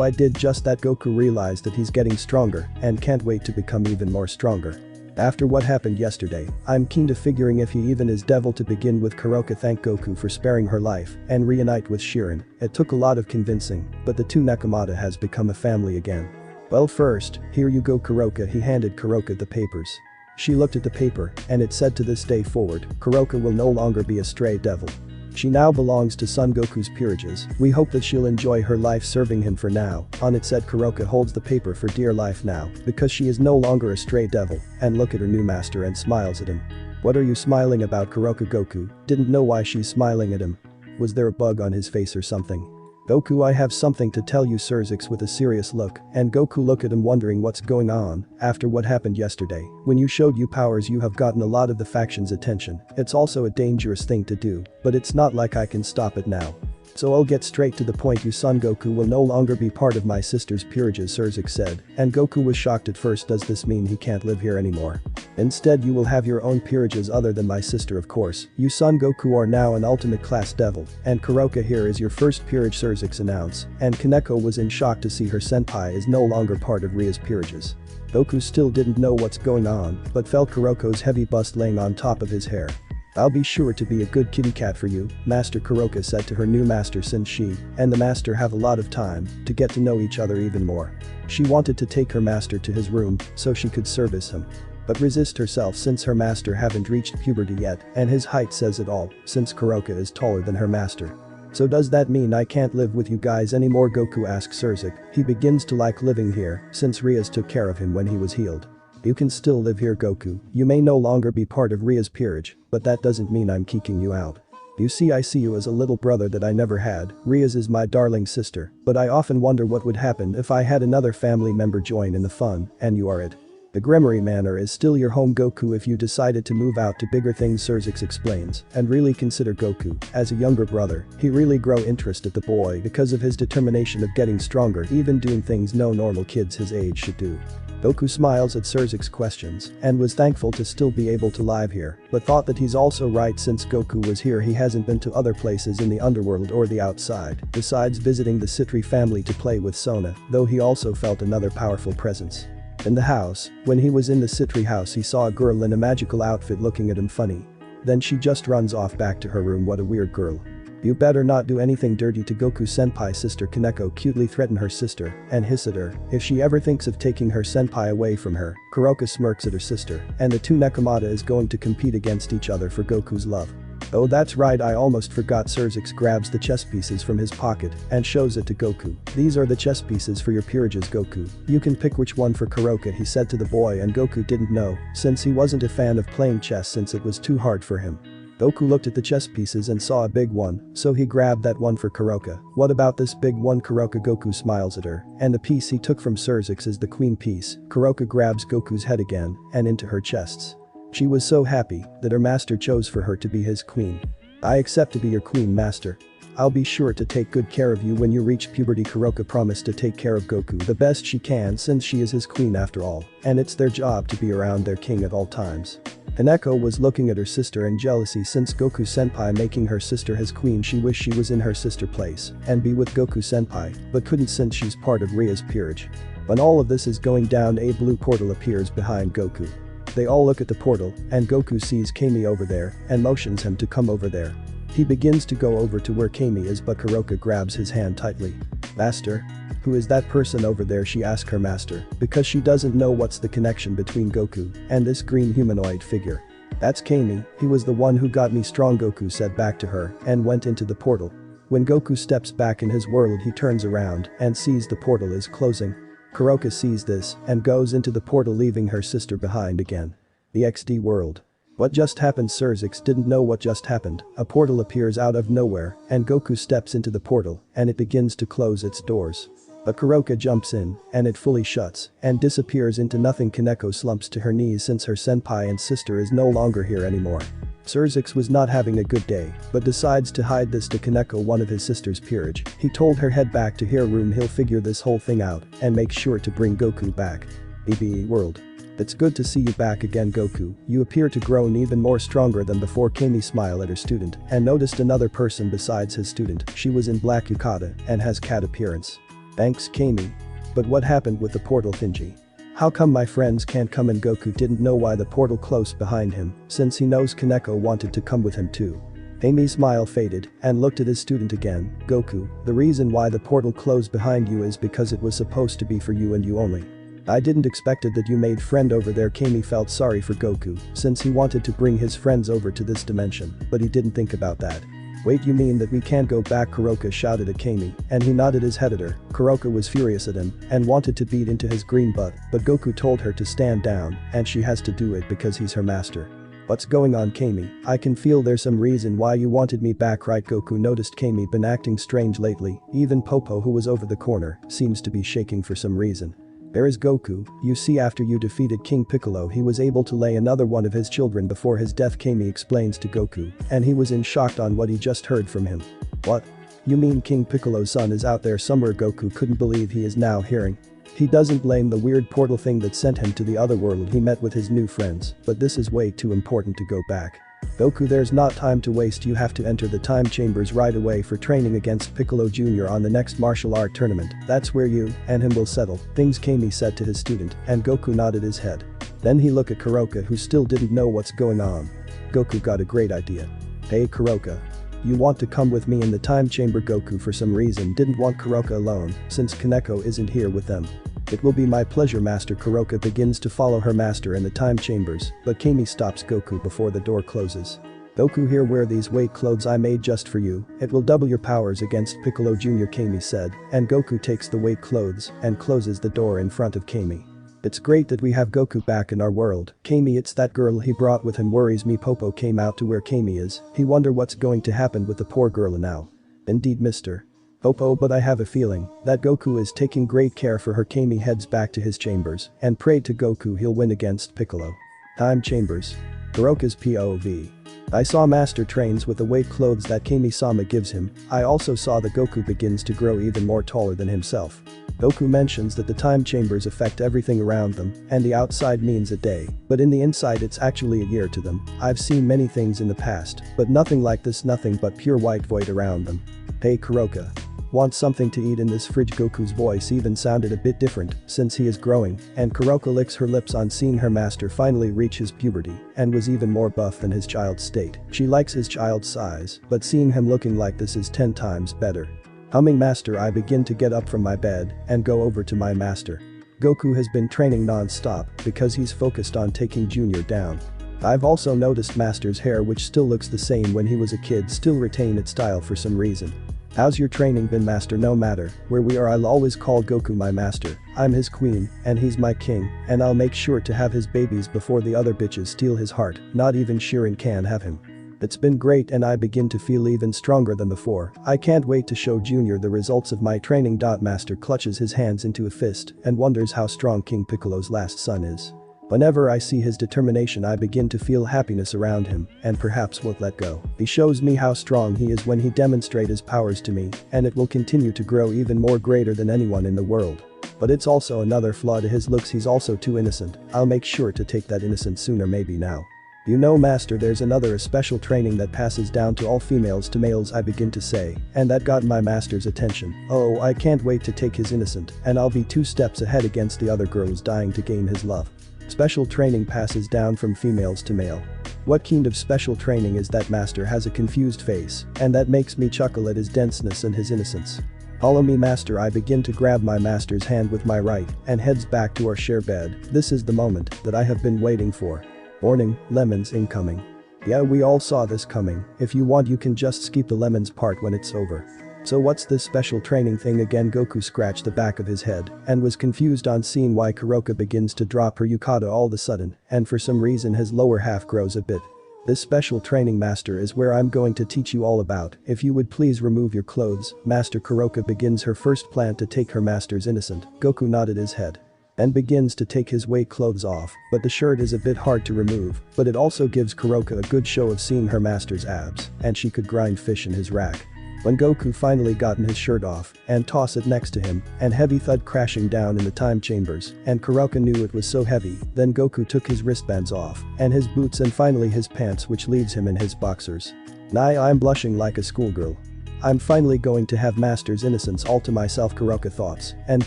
I did just that. Goku realized that he's getting stronger and can't wait to become even more stronger. After what happened yesterday, I'm keen to figuring if he even is devil to begin with. Kuroka thanked Goku for sparing her life and reunite with Shirin. It took a lot of convincing, but the two Nakamata has become a family again. Well, first, here you go, Kuroka. He handed Kuroka the papers. She looked at the paper and it said, to this day forward, Kuroka will no longer be a stray devil. She now belongs to Son Goku's peerages. We hope that she'll enjoy her life serving him for now. On it said Kuroka holds the paper for dear life now because she is no longer a stray devil, and look at her new master and smiles at him. What are you smiling about? Kuroka Goku didn't know why she's smiling at him. Was there a bug on his face or something? Goku, I have something to tell you, Surzix with a serious look, and Goku looked at him wondering what's going on. After what happened yesterday, when you showed you powers, you have gotten a lot of the faction's attention. It's also a dangerous thing to do, but it's not like I can stop it now. So I'll get straight to the point. You Son Goku will no longer be part of my sister's peerages, Surzix said, and Goku was shocked at first. Does this mean he can't live here anymore? Instead, you will have your own peerages other than my sister, of course. You Son Goku are now an ultimate class devil, and Kuroka here is your first peerage, Surzix announced, and Kaneko was in shock to see her senpai is no longer part of Ria's peerages. Goku still didn't know what's going on, but felt Kuroko's heavy bust laying on top of his hair. I'll be sure to be a good kitty cat for you, Master Kuroka said to her new master, since she and the master have a lot of time to get to know each other even more. She wanted to take her master to his room so she could service him, but resist herself since her master haven't reached puberty yet, and his height says it all since Kuroka is taller than her master. So does that mean I can't live with you guys anymore? Goku asks Surzix. He begins to like living here since Rias took care of him when he was healed. You can still live here, Goku. You may no longer be part of Ria's peerage, but that doesn't mean I'm kicking you out. You see, I see you as a little brother that I never had. Ria's is my darling sister, but I often wonder what would happen if I had another family member join in the fun, and you are it. The Gremory Manor is still your home, Goku, if you decided to move out to bigger things, Surzix explains, and really consider Goku as a younger brother. He really grow interest at the boy because of his determination of getting stronger, even doing things no normal kids his age should do. Goku smiles at Surzix's questions and was thankful to still be able to live here, but thought that he's also right since Goku was here he hasn't been to other places in the underworld or the outside, besides visiting the Citri family to play with Sona, though he also felt another powerful presence. In the house, when he was in the Citri house he saw a girl in a magical outfit looking at him funny. Then she just runs off back to her room. What a weird girl. You better not do anything dirty to Goku-senpai. Sister Kaneko cutely threatened her sister and hiss at her if she ever thinks of taking her senpai away from her. Kuroka smirks at her sister, and the two Nekomata is going to compete against each other for Goku's love. Oh, that's right, I almost forgot. Surzix grabs the chess pieces from his pocket and shows it to Goku. These are the chess pieces for your peerages, Goku. You can pick which one for Kuroka, he said to the boy, and Goku didn't know since he wasn't a fan of playing chess since it was too hard for him. Goku looked at the chess pieces and saw a big one, so he grabbed that one for Kuroka. What about this big one, Kuroka? Goku smiles at her, and the piece he took from Surzix is the queen piece. Kuroka grabs Goku's head again and into her chests. She was so happy that her master chose for her to be his queen. I accept to be your queen, master. I'll be sure to take good care of you when you reach puberty. Kuroka promised to take care of Goku the best she can since she is his queen after all, and it's their job to be around their king at all times. Haneko was looking at her sister in jealousy since Goku-senpai making her sister his queen. She wished she was in her sister place and be with Goku-senpai, but couldn't since she's part of Ria's peerage. When all of this is going down, a blue portal appears behind Goku. They all look at the portal, and Goku sees Kami over there and motions him to come over there. He begins to go over to where Kami is, but Kuroka grabs his hand tightly. Master? Who is that person over there? She asks her master, because she doesn't know what's the connection between Goku and this green humanoid figure. That's Kami, he was the one who got me strong, Goku said back to her and went into the portal. When Goku steps back in his world, he turns around and sees the portal is closing. Kuroka sees this and goes into the portal, leaving her sister behind again. The DxD world. What just happened? Surzix didn't know what just happened. A portal appears out of nowhere and Goku steps into the portal and it begins to close its doors. But Kuroka jumps in and it fully shuts and disappears into nothing. Kaneko slumps to her knees since her senpai and sister is no longer here anymore. Surzix was not having a good day, but decides to hide this to Kaneko, one of his sister's peerage. He told her head back to her room, he'll figure this whole thing out and make sure to bring Goku back. BBE world. It's good to see you back again, Goku. You appear to grown even more stronger than before. Kami smiled at her student and noticed another person besides his student. She was in black yukata and has cat appearance. Thanks, Kami. But what happened with the portal, Finji? How come my friends can't come in? Goku didn't know why the portal closed behind him, since he knows Kaneko wanted to come with him too. Kami's smile faded and looked at his student again. Goku, the reason why the portal closed behind you is because it was supposed to be for you and you only. I didn't expected that you made friend over there. Kami felt sorry for Goku since he wanted to bring his friends over to this dimension, but he didn't think about that. Wait, you mean that we can't go back? Kuroka shouted at Kami, and he nodded his head at her. Kuroka was furious at him and wanted to beat into his green butt, but Goku told her to stand down and she has to do it because he's her master. What's going on, Kami? I can feel there's some reason why you wanted me back, right? Goku noticed Kami been acting strange lately. Even Popo, who was over the corner, seems to be shaking for some reason. There is Goku. You see, after you defeated King Piccolo, he was able to lay another one of his children before his death, Kami explains to Goku, and he was in shock on what he just heard from him. What? You mean King Piccolo's son is out there somewhere? Goku couldn't believe he is now hearing. He doesn't blame the weird portal thing that sent him to the other world. He met with his new friends, but this is way too important to go back. Goku, there's not time to waste. You have to enter the time chambers right away for training against Piccolo Jr. on the next martial art tournament. That's where you and him will settle things, Kami said to his student, and Goku nodded his head. Then he looked at Kuroka, who still didn't know what's going on. Goku got a great idea. Hey Kuroka. You want to come with me in the time chamber? Goku for some reason didn't want Kuroka alone since Kaneko isn't here with them. It will be my pleasure, master. Kuroka begins to follow her master in the time chambers, but Kami stops Goku before the door closes. Goku, here, wear these weight clothes I made just for you. It will double your powers against Piccolo Jr., Kami said, and Goku takes the weight clothes and closes the door in front of Kami. It's great that we have Goku back in our world. Kami, it's that girl he brought with him, worries me. Popo came out to where Kami is. He wonder what's going to happen with the poor girl now. Indeed, Mr. Popo, but I have a feeling that Goku is taking great care for her. Kami heads back to his chambers and prayed to Goku he'll win against Piccolo. Time chambers. Kuroka's POV. I saw Master trains with the weight clothes that Kami-sama gives him. I also saw that Goku begins to grow even more taller than himself. Goku mentions that the time chambers affect everything around them, and the outside means a day, but in the inside it's actually a year to them. I've seen many things in the past, but nothing like this, nothing but pure white void around them. Hey Kuroka. Want something to eat in this fridge? Goku's voice even sounded a bit different since he is growing, and Kuroka licks her lips on seeing her master finally reach his puberty and was even more buff than his child's state. She likes his child's size, but seeing him looking like this is 10 times better. Humming master, I begin to get up from my bed and go over to my master. Goku has been training non-stop because he's focused on taking Junior down. I've also noticed master's hair, which still looks the same when he was a kid, still retain its style for some reason. How's your training been, master? No matter where we are, I'll always call Goku my master. I'm his queen and he's my king, and I'll make sure to have his babies before the other bitches steal his heart. Not even Shirin can have him. It's been great and I begin to feel even stronger than before. I can't wait to show Junior the results of my training. Master clutches his hands into a fist and wonders how strong King Piccolo's last son is. Whenever I see his determination, I begin to feel happiness around him and perhaps won't let go. He shows me how strong he is when he demonstrates his powers to me, and it will continue to grow even more, greater than anyone in the world. But it's also another flaw to his looks. He's also too innocent. I'll make sure to take that innocence sooner, maybe now. You know, master, there's a special training that passes down to all females to males, I begin to say, and that got my master's attention. Oh, I can't wait to take his innocent, and I'll be 2 steps ahead against the other girls dying to gain his love. Special training passes down from females to male. What kind of special training is that? Master has a confused face, and that makes me chuckle at his denseness and his innocence. Follow me, master. I begin to grab my master's hand with my right and heads back to our share bed. This is the moment that I have been waiting for. Warning, lemons incoming. Yeah, we all saw this coming. If you want, you can just skip the lemons part when it's over. So what's this special training thing again? Goku scratched the back of his head and was confused on seeing why Kuroka begins to drop her yukata all of a sudden, and for some reason his lower half grows a bit. This special training, master, is where I'm going to teach you all about. If you would please remove your clothes. Master Kuroka begins her first plan to take her master's innocent. Goku nodded his head and begins to take his weight clothes off, but the shirt is a bit hard to remove, but it also gives Kuroka a good show of seeing her master's abs, and she could grind fish in his rack. When Goku finally gotten his shirt off and toss it next to him, and heavy thud crashing down in the time chambers, and Kuroka knew it was so heavy, then Goku took his wristbands off and his boots and finally his pants, which leaves him in his boxers. Now I'm blushing like a schoolgirl. I'm finally going to have master's innocence all to myself, Kuroka thoughts, and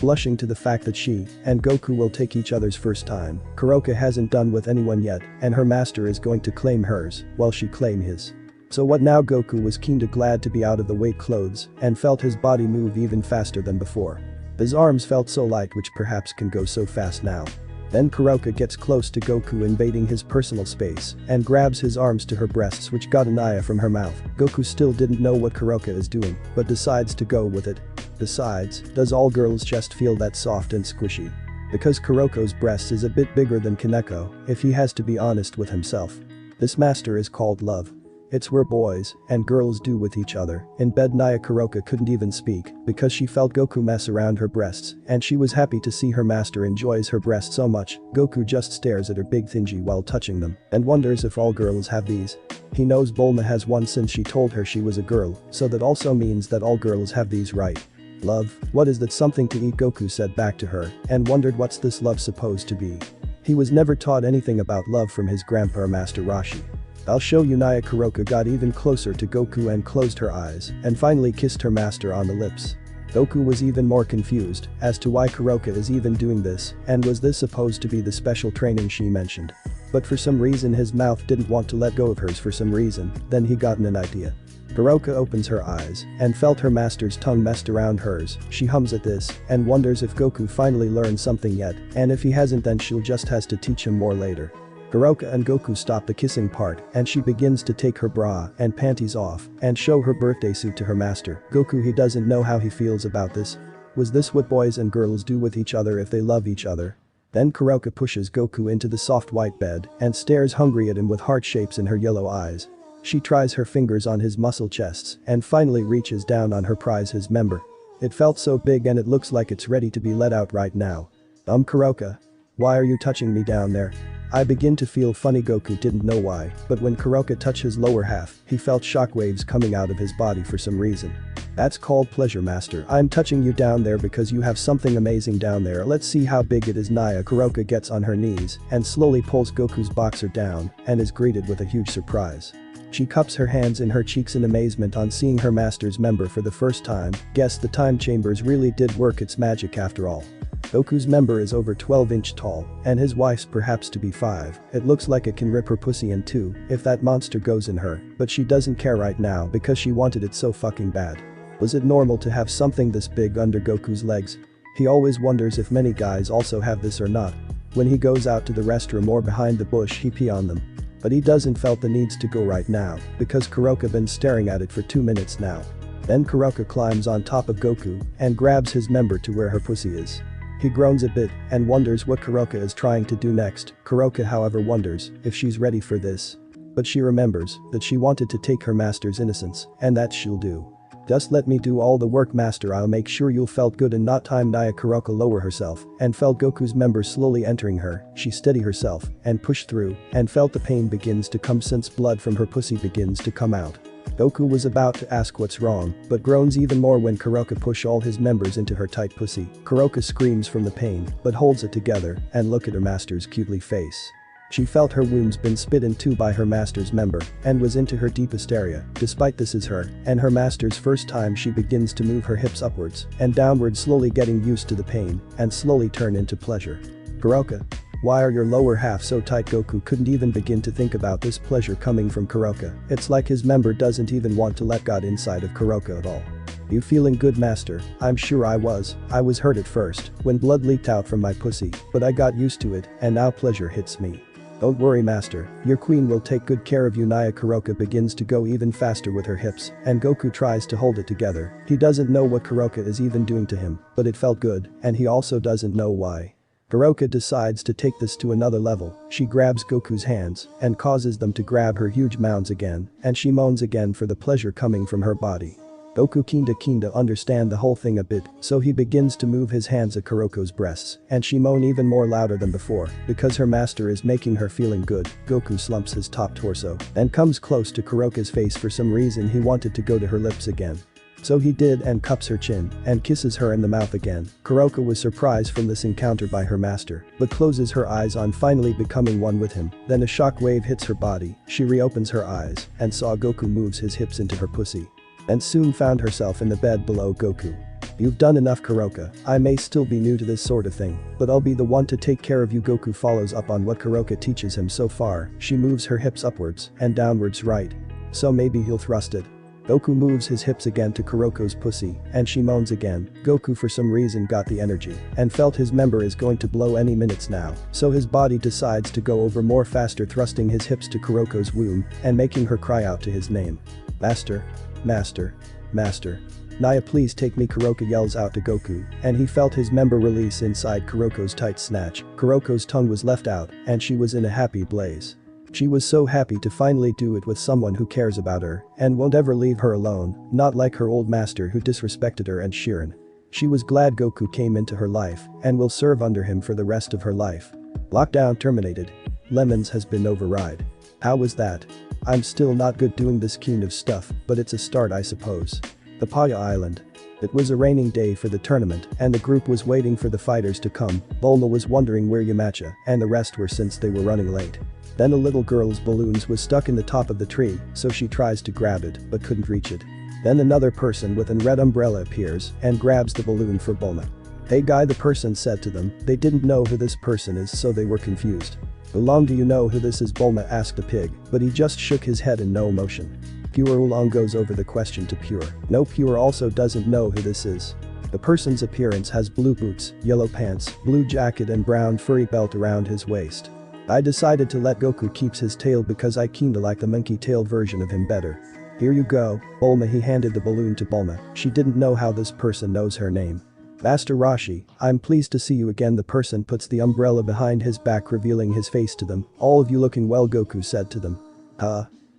blushing to the fact that she and Goku will take each other's first time. Kuroka hasn't done with anyone yet, and her master is going to claim hers while she claim his. So what now? Goku was keen to glad to be out of the weight clothes and felt his body move even faster than before. His arms felt so light, which perhaps can go so fast now. Then Kuroka gets close to Goku, invading his personal space, and grabs his arms to her breasts, which got an eye from her mouth. Goku still didn't know what Kuroka is doing, but decides to go with it. Besides, does all girls' chest feel that soft and squishy? Because Kuroko's breast is a bit bigger than Kaneko, if he has to be honest with himself. This master is called love. It's where boys and girls do with each other. In bed, Naya Kuroka couldn't even speak because she felt Goku mess around her breasts, and she was happy to see her master enjoys her breasts so much. Goku just stares at her big thingy while touching them and wonders if all girls have these. He knows Bulma has one since she told her she was a girl, so that also means that all girls have these, right? Love? What is that? Something to eat, Goku said back to her and wondered what's this love supposed to be. He was never taught anything about love from his grandpa Master Roshi. I'll show you. Naya Kuroka got even closer to Goku and closed her eyes and finally kissed her master on the lips. Goku was even more confused as to why Kuroka is even doing this, and was this supposed to be the special training she mentioned? But for some reason his mouth didn't want to let go of hers for some reason. Then he got an idea. Kuroka opens her eyes and felt her master's tongue messed around hers. She hums at this and wonders if Goku finally learned something yet, and if he hasn't, then she'll just has to teach him more later. Kuroka and Goku stop the kissing part, and she begins to take her bra and panties off and show her birthday suit to her master. Goku, he doesn't know how he feels about this. Was this what boys and girls do with each other if they love each other? Then Kuroka pushes Goku into the soft white bed and stares hungry at him with heart shapes in her yellow eyes. She tries her fingers on his muscle chests and finally reaches down on her prize his member. It felt so big and it looks like it's ready to be let out right now. Kuroka. Why are you touching me down there? I begin to feel funny. Goku didn't know why, but when Kuroka touched his lower half, he felt shockwaves coming out of his body for some reason. That's called pleasure, master. I'm touching you down there because you have something amazing down there. Let's see how big it is. Naya. Kuroka gets on her knees and slowly pulls Goku's boxer down and is greeted with a huge surprise. She cups her hands in her cheeks in amazement on seeing her master's member for the first time. Guess the time chambers really did work its magic after all. Goku's member is over 12-inch tall, and his wife's perhaps to be 5. It looks like it can rip her pussy in two if that monster goes in her, but she doesn't care right now because she wanted it so fucking bad. Was it normal to have something this big under Goku's legs? He always wonders if many guys also have this or not. When he goes out to the restroom or behind the bush he pee on them. But he doesn't felt the needs to go right now because Kuroka been staring at it for 2 minutes now. Then Kuroka climbs on top of Goku and grabs his member to where her pussy is. He groans a bit and wonders what Kuroka is trying to do next. Kuroka however wonders if she's ready for this. But she remembers that she wanted to take her master's innocence and that she'll do. Just let me do all the work, master. I'll make sure you'll felt good in not time. Naya. Kuroka lower herself and felt Goku's member slowly entering her. She steadied herself and pushed through and felt the pain begins to come since blood from her pussy begins to come out. Goku was about to ask what's wrong, but groans even more when Kuroka push all his members into her tight pussy. Kuroka screams from the pain, but holds it together and look at her master's cutely face. She felt her womb's been spit into by her master's member and was into her deepest area. Despite this is her and her master's first time, she begins to move her hips upwards and downwards, slowly getting used to the pain and slowly turn into pleasure. Kuroka. Why are your lower half so tight? Goku couldn't even begin to think about this pleasure coming from Kuroka. It's like his member doesn't even want to let God inside of Kuroka at all. You feeling good, master? I'm sure I was hurt at first when blood leaked out from my pussy, but I got used to it and now pleasure hits me. Don't worry, master, your queen will take good care of you. Naya. Kuroka begins to go even faster with her hips and Goku tries to hold it together. He doesn't know what Kuroka is even doing to him, but it felt good and he also doesn't know why. Kuroka decides to take this to another level. She grabs Goku's hands and causes them to grab her huge mounds again and she moans again for the pleasure coming from her body. Goku kinda understand the whole thing a bit, so he begins to move his hands at Kuroko's breasts and she moan even more louder than before because her master is making her feeling good. Goku slumps his top torso and comes close to Kuroka's face. For some reason he wanted to go to her lips again. So he did and cups her chin and kisses her in the mouth again. Kuroka was surprised from this encounter by her master, but closes her eyes on finally becoming one with him. Then a shock wave hits her body. She reopens her eyes and saw Goku moves his hips into her pussy. And soon found herself in the bed below Goku. You've done enough, Kuroka. I may still be new to this sort of thing, but I'll be the one to take care of you. Goku follows up on what Kuroka teaches him so far. She moves her hips upwards and downwards, right? So maybe he'll thrust it. Goku moves his hips again to Kuroko's pussy and she moans again. Goku for some reason got the energy and felt his member is going to blow any minutes now, so his body decides to go over more faster, thrusting his hips to Kuroko's womb and making her cry out to his name. Master. Master. Master. Naya, please take me, Kuroka yells out to Goku, and he felt his member release inside Kuroko's tight snatch. Kuroko's tongue was left out and she was in a happy blaze. She was so happy to finally do it with someone who cares about her and won't ever leave her alone, not like her old master who disrespected her and Shirin. She was glad Goku came into her life and will serve under him for the rest of her life. Lockdown terminated. Lemons has been override. How was that? I'm still not good doing this kind of stuff, but it's a start, I suppose. The Paya Island. It was a raining day for the tournament and the group was waiting for the fighters to come. Bulma was wondering where Yamacha and the rest were since they were running late. Then a little girl's balloons was stuck in the top of the tree, so she tries to grab it but couldn't reach it. Then another person with a red umbrella appears and grabs the balloon for Bulma. Hey guy, the person said to them. They didn't know who this person is, so they were confused. How long do you know who this is? Bulma asked the pig, but he just shook his head in no emotion. Pure Oolong goes over the question to Pure. No, Pure also doesn't know who this is. The person's appearance has blue boots, yellow pants, blue jacket and brown furry belt around his waist. I decided to let Goku keeps his tail because I kinda like the monkey tail version of him better. Here you go, Bulma. He handed the balloon to Bulma. She didn't know how this person knows her name. Master Rashi, I'm pleased to see you again. The person puts the umbrella behind his back revealing his face to them. All of you looking well, Goku said to them.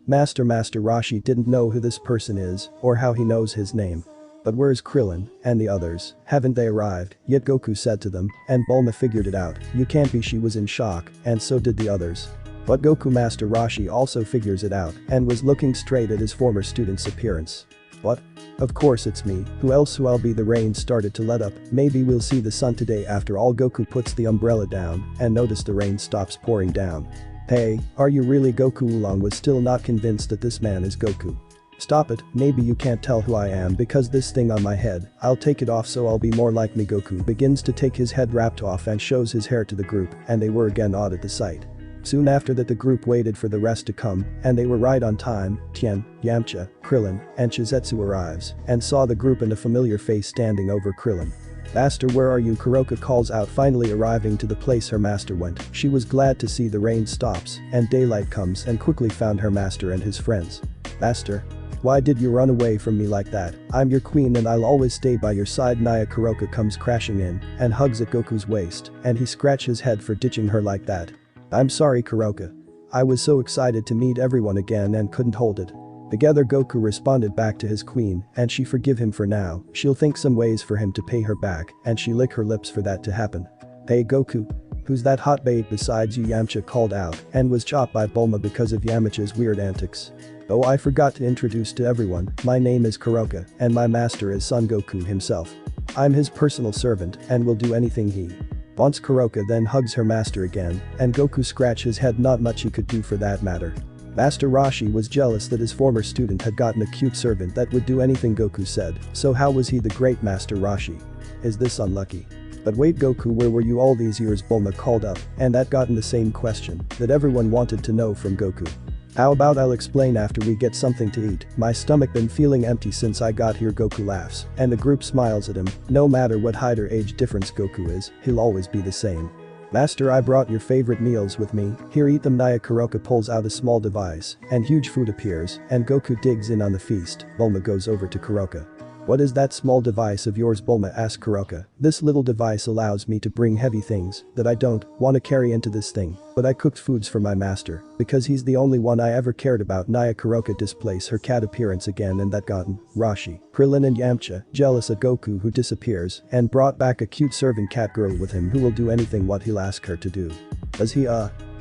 Master Rashi didn't know who this person is or how he knows his name. But where's Krillin and the others? Haven't they arrived yet? Goku said to them, and Bulma figured it out. You can't be. She was in shock, and so did the others. But Goku Master Rashi also figures it out and was looking straight at his former student's appearance. What? Of course it's me, who else? Who I'll be? The rain started to let up. Maybe we'll see the sun today after all. Goku puts the umbrella down and noticed the rain stops pouring down. Hey, are you really Goku? Oolong was still not convinced that this man is Goku. Stop it, maybe you can't tell who I am because this thing on my head, I'll take it off so I'll be more like me. Goku begins to take his head wrapped off and shows his hair to the group, and they were again awed at the sight. Soon after that the group waited for the rest to come, and they were right on time. Tien, Yamcha, Krillin, and Chizetsu arrives, and saw the group and a familiar face standing over Krillin. Master, where are you? Kuroka calls out, finally arriving to the place her master went. She was glad to see the rain stops, and daylight comes, and quickly found her master and his friends. Master? Why did you run away from me like that? I'm your queen and I'll always stay by your side. Naya Kuroka comes crashing in and hugs at Goku's waist, and he scratches his head for ditching her like that. I'm sorry, Kuroka. I was so excited to meet everyone again and couldn't hold it. Together Goku responded back to his queen, and she forgive him for now. She'll think some ways for him to pay her back, and she lick her lips for that to happen. Hey Goku. Who's that hot babe besides you? Yamcha called out and was chopped by Bulma because of Yamcha's weird antics. Oh, I forgot to introduce to everyone, my name is Kuroka and my master is Son Goku himself. I'm his personal servant and will do anything he wants. Kuroka then hugs her master again, and Goku scratched his head. Not much he could do for that matter. Master Rashi was jealous that his former student had gotten a cute servant that would do anything Goku said, so how was he the great Master Rashi? Is this unlucky? But wait Goku, where were you all these years? Bulma called up, and that gotten the same question that everyone wanted to know from Goku. How about I'll explain after we get something to eat. My stomach been feeling empty since I got here. Goku laughs, and the group smiles at him. No matter what height or age difference Goku is, he'll always be the same. Master, I brought your favorite meals with me. Here, eat them. Naya Kuroka pulls out a small device, and huge food appears, and Goku digs in on the feast. Bulma goes over to Kuroka. What is that small device of yours? Bulma asks Kuroka. This little device allows me to bring heavy things that I don't want to carry into this thing, but I cooked foods for my master because he's the only one I ever cared about. Naya Kuroka displays her cat appearance again, and that gotten Rashi, Krillin and Yamcha jealous at Goku, who disappears and brought back a cute servant cat girl with him who will do anything what he'll ask her to do. Does he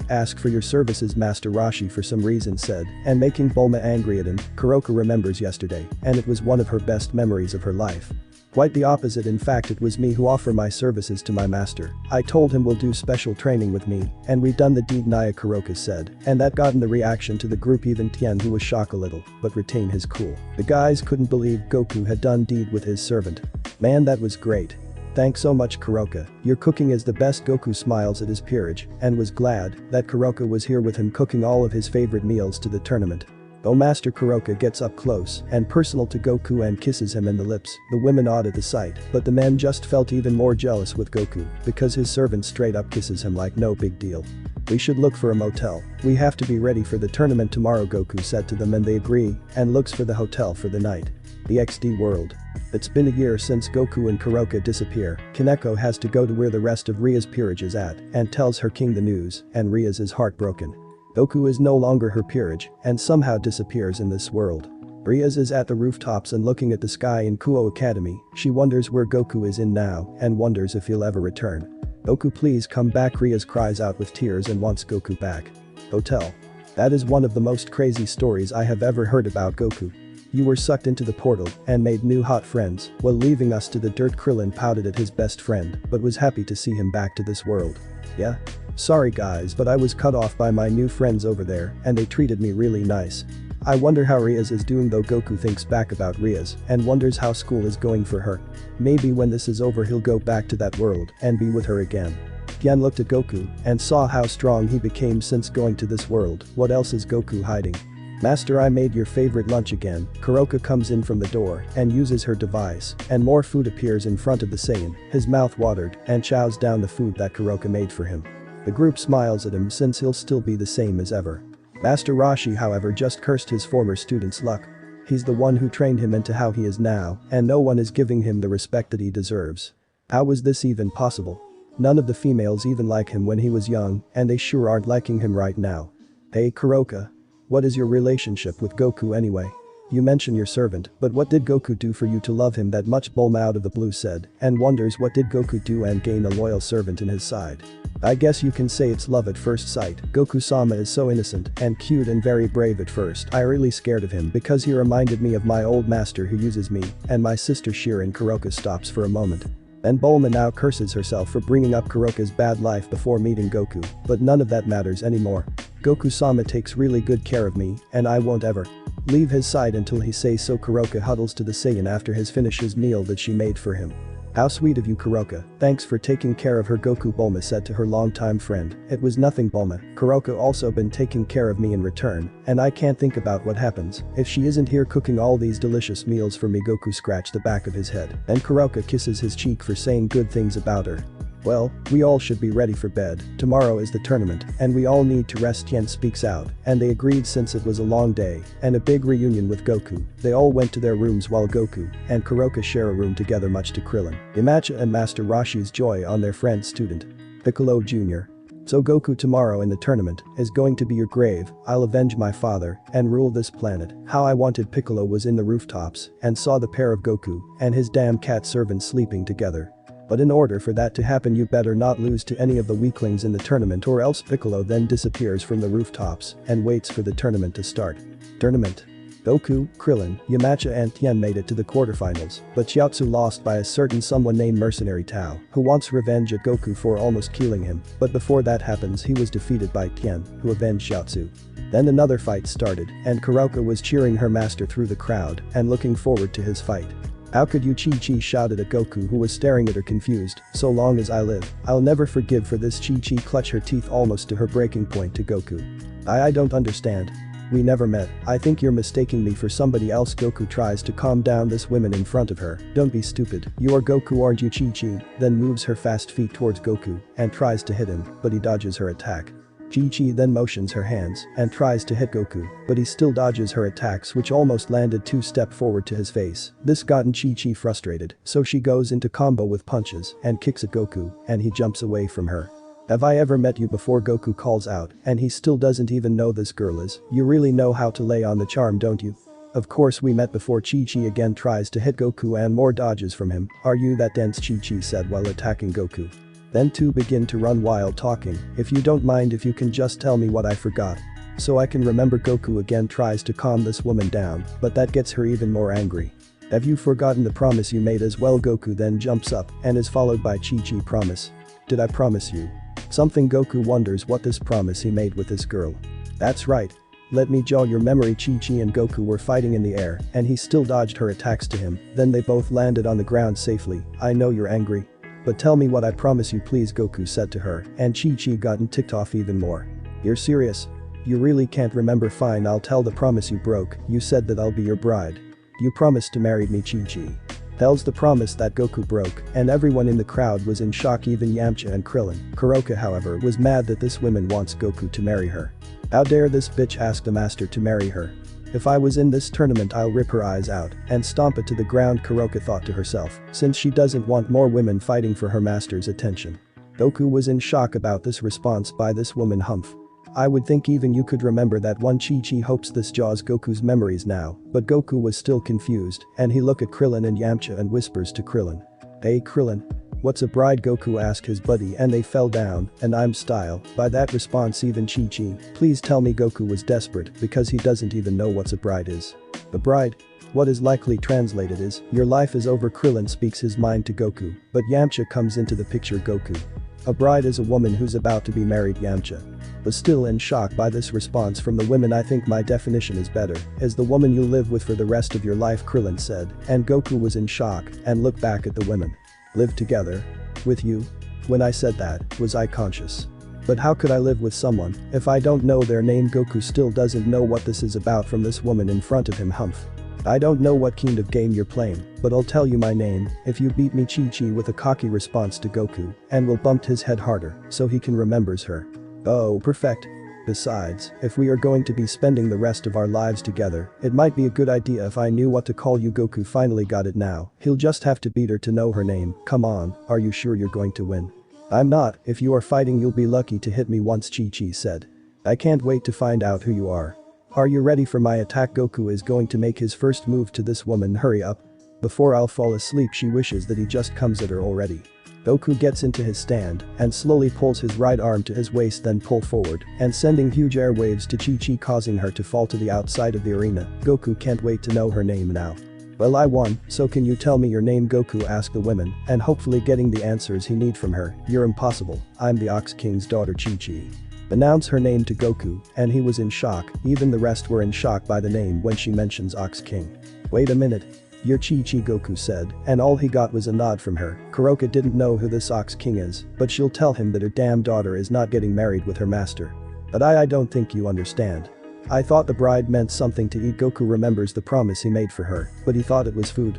ask for your services? Master Rashi for some reason said, and making Bulma angry at him. Kuroka remembers yesterday, and it was one of her best memories of her life. Quite the opposite, in fact it was me who offer my services to my master. I told him we'll do special training with me, and we've done the deed, Naya Kuroka said, and that gotten the reaction to the group. Even Tien, who was shocked a little, but retained his cool. The guys couldn't believe Goku had done deed with his servant. Man, that was great. Thanks so much Kuroka, your cooking is the best. Goku smiles at his peerage and was glad that Kuroka was here with him cooking all of his favorite meals to the tournament. Oh, Master Kuroka gets up close and personal to Goku and kisses him in the lips. The women awed at the sight, but the men just felt even more jealous with Goku because his servant straight up kisses him like no big deal. We should look for a motel. We have to be ready for the tournament tomorrow, Goku said to them, and they agree and looks for the hotel for the night. DxD world. It's been a year since Goku and Kuroka disappear. Kaneko has to go to where the rest of Ria's peerage is at and tells her king the news, and Ria's is heartbroken. Goku is no longer her peerage and somehow disappears in this world. Ria's is at the rooftops and looking at the sky in Kuo Academy. She wonders where Goku is in now and wonders if he'll ever return. Goku, please come back. Ria's cries out with tears and wants Goku back. Hotel. That is one of the most crazy stories I have ever heard about Goku. You were sucked into the portal and made new hot friends while leaving us to the dirt. Krillin pouted at his best friend but was happy to see him back to this world. Yeah? Sorry guys, but I was cut off by my new friends over there and they treated me really nice. I wonder how Ria's is doing though. Goku thinks back about Ria's and wonders how school is going for her. Maybe when this is over he'll go back to that world and be with her again. Tien looked at Goku and saw how strong he became since going to this world. What else is Goku hiding? Master, I made your favorite lunch again. Kuroka comes in from the door and uses her device, and more food appears in front of the Saiyan, his mouth watered, and chows down the food that Kuroka made for him. The group smiles at him since he'll still be the same as ever. Master Rashi, however, just cursed his former student's luck. He's the one who trained him into how he is now, and no one is giving him the respect that he deserves. How was this even possible? None of the females even like him when he was young, and they sure aren't liking him right now. Hey Kuroka. What is your relationship with Goku anyway? You mention your servant, but what did Goku do for you to love him that much? Bulma out of the blue said, and wonders what did Goku do and gain a loyal servant in his side. I guess you can say it's love at first sight. Goku-sama is so innocent and cute and very brave at first. I really scared of him because he reminded me of my old master who uses me, and my sister Shirin. Kuroka stops for a moment. And Bulma now curses herself for bringing up Kuroka's bad life before meeting Goku, but none of that matters anymore. Goku-sama takes really good care of me, and I won't ever leave his side until he says so. Kuroka huddles to the Saiyan after his finishes meal that she made for him. How sweet of you, Kuroka. Thanks for taking care of her. Goku, Bulma said to her longtime friend. It was nothing, Bulma. Kuroka also been taking care of me in return, and I can't think about what happens if she isn't here cooking all these delicious meals for me. Goku scratched the back of his head, and Kuroka kisses his cheek for saying good things about her. Well, we all should be ready for bed. Tomorrow is the tournament, and we all need to rest. Tien speaks out, and they agreed since it was a long day and a big reunion with Goku. They all went to their rooms while Goku and Kuroka share a room together, much to Krillin, Yamcha and Master Roshi's joy on their friend student Piccolo Jr. So Goku, tomorrow in the tournament is going to be your grave. I'll avenge my father and rule this planet. How I wanted. Piccolo was in the rooftops and saw the pair of Goku and his damn cat servant sleeping together. But in order for that to happen, you better not lose to any of the weaklings in the tournament, or else. Piccolo then disappears from the rooftops and waits for the tournament to start. Tournament. Goku, Krillin, Yamcha and Tien made it to the quarterfinals, but Chiaotzu lost by a certain someone named Mercenary Tao, who wants revenge at Goku for almost killing him, but before that happens he was defeated by Tien, who avenged Chiaotzu. Then another fight started, and Kuroka was cheering her master through the crowd and looking forward to his fight. How could you? Chi-Chi shouted at Goku, who was staring at her confused. So long as I live, I'll never forgive for this. Chi-Chi clutched her teeth almost to her breaking point to Goku. I don't understand. We never met. I think you're mistaking me for somebody else. Goku tries to calm down this woman in front of her. Don't be stupid. You are Goku, aren't you? Chi-Chi then moves her fast feet towards Goku and tries to hit him, but he dodges her attack. Chi-Chi then motions her hands and tries to hit Goku, but he still dodges her attacks, which almost landed 2 steps forward to his face. This gotten Chi-Chi frustrated, so she goes into combo with punches and kicks at Goku, and he jumps away from her. Have I ever met you before? Goku calls out, and he still doesn't even know this girl is. You really know how to lay on the charm, don't you? Of course we met before. Chi-Chi again tries to hit Goku and more dodges from him. Are you that dense? Chi-Chi said while attacking Goku. Then two begin to run while talking. If you don't mind, if you can just tell me what I forgot, so I can remember. Goku again tries to calm this woman down, but that gets her even more angry. Have you forgotten the promise you made as well? Goku then jumps up and is followed by Chi-Chi. Promise? Did I promise you something? Goku wonders what this promise he made with this girl. That's right. Let me jog your memory. Chi-Chi and Goku were fighting in the air, and he still dodged her attacks to him. Then they both landed on the ground safely. I know you're angry, but tell me what I promise you, please, Goku said to her, and Chi-Chi gotten ticked off even more. You're serious? You really can't remember? Fine, I'll tell the promise you broke. You said that I'll be your bride. You promised to marry me. Chi-Chi tells the promise that Goku broke, and everyone in the crowd was in shock, even Yamcha and Krillin. Kuroka, however, was mad that this woman wants Goku to marry her. How dare this bitch ask the master to marry her? If I was in this tournament, I'll rip her eyes out and stomp it to the ground, Kuroka thought to herself, since she doesn't want more women fighting for her master's attention. Goku was in shock about this response by this woman. Humph. I would think even you could remember that one. Chi-Chi hopes this jogs Goku's memories now, but Goku was still confused, and he looked at Krillin and Yamcha and whispers to Krillin. Hey Krillin. What's a bride? Goku asked his buddy, and they fell down, and I'm style. By that response, even Chi-Chi, please tell me. Goku was desperate because he doesn't even know what's a bride is. A bride? What is likely translated is, your life is over. Krillin speaks his mind to Goku, but Yamcha comes into the picture. Goku. A bride is a woman who's about to be married. Yamcha was still in shock by this response from the women. I think my definition is better, is the woman you live with for the rest of your life, Krillin said, and Goku was in shock and looked back at the women. Live together? With you? When I said that, was I conscious? But how could I live with someone if I don't know their name? Goku still doesn't know what this is about from this woman in front of him. Humph. I don't know what kind of game you're playing, but I'll tell you my name if you beat me. Chi-Chi with a cocky response to Goku, and will bump his head harder so he can remembers her. Oh, perfect. Besides, if we are going to be spending the rest of our lives together, it might be a good idea if I knew what to call you. Goku finally got it now. He'll just have to beat her to know her name. Come on, are you sure you're going to win? I'm not. If you are fighting you'll be lucky to hit me once, Chi-Chi said. I can't wait to find out who you are. Are you ready for my attack? Goku is going to make his first move to this woman. Hurry up. Before I'll fall asleep. She wishes that he just comes at her already. Goku gets into his stand and slowly pulls his right arm to his waist, then pull forward and sending huge air waves to Chi-Chi, causing her to fall to the outside of the arena. Goku can't wait to know her name now. Well, I won, so can you tell me your name? Goku asked the women, and hopefully getting the answers he need from her. You're impossible. I'm the Ox King's daughter, Chi-Chi. Announce her name to Goku, and he was in shock. Even the rest were in shock by the name when she mentions Ox King. Wait a minute. You're Chi-Chi, Goku said, and all he got was a nod from her. Kuroka didn't know who this Ox King is, but she'll tell him that her damn daughter is not getting married with her master. But I don't think you understand. I thought the bride meant something to eat. Goku remembers the promise he made for her, but he thought it was food.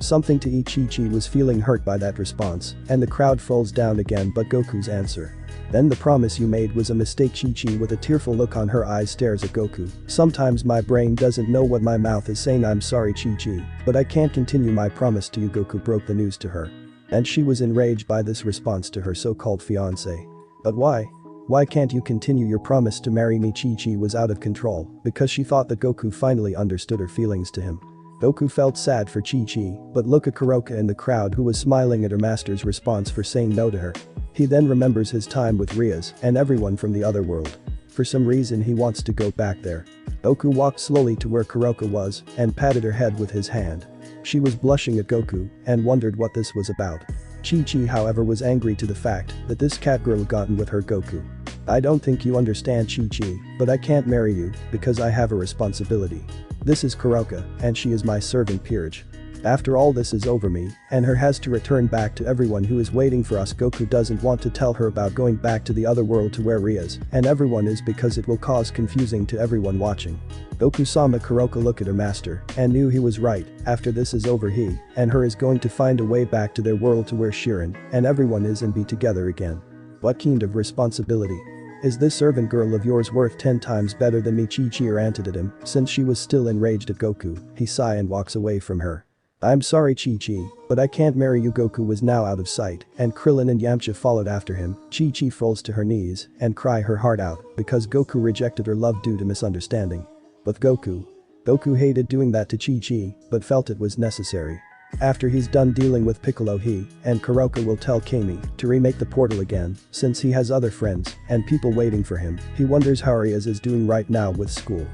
Something to eat. Chi-Chi was feeling hurt by that response, and the crowd falls down again but Goku's answer. Then the promise you made was a mistake. Chi-Chi with a tearful look on her eyes stares at Goku. Sometimes my brain doesn't know what my mouth is saying. I'm sorry, Chi-Chi, but I can't continue my promise to you. Goku broke the news to her. And she was enraged by this response to her so-called fiancé. But why? Why can't you continue your promise to marry me? Chi-Chi was out of control because she thought that Goku finally understood her feelings to him. Goku felt sad for Chi-Chi, but look at Kuroka in the crowd who was smiling at her master's response for saying no to her. He then remembers his time with Rias and everyone from the other world. For some reason he wants to go back there. Goku walked slowly to where Kuroka was and patted her head with his hand. She was blushing at Goku and wondered what this was about. Chi-Chi, however, was angry to the fact that this cat girl had gotten with her Goku. I don't think you understand, Chi-Chi, but I can't marry you because I have a responsibility. This is Kuroka, and she is my servant peerage. After all this is over, me and her has to return back to everyone who is waiting for us. Goku doesn't want to tell her about going back to the other world to where Rias and everyone is because it will cause confusing to everyone watching. Goku saw Kuroka look at her master and knew he was right. After this is over, he and her is going to find a way back to their world to where Shirin and everyone is and be together again. What kind of responsibility? Is this servant girl of yours worth 10 times better than me? Chi-Chi ranted at him since she was still enraged at Goku. He sighs and walks away from her. I'm sorry, Chi-Chi, but I can't marry you. Goku was now out of sight and Krillin and Yamcha followed after him. Chi-Chi falls to her knees and cry her heart out because Goku rejected her love due to misunderstanding. But Goku hated doing that to Chi-Chi but felt it was necessary. After he's done dealing with Piccolo, he and Kuroka will tell Kami to remake the portal again since he has other friends and people waiting for him. He wonders how Rias is doing right now with school.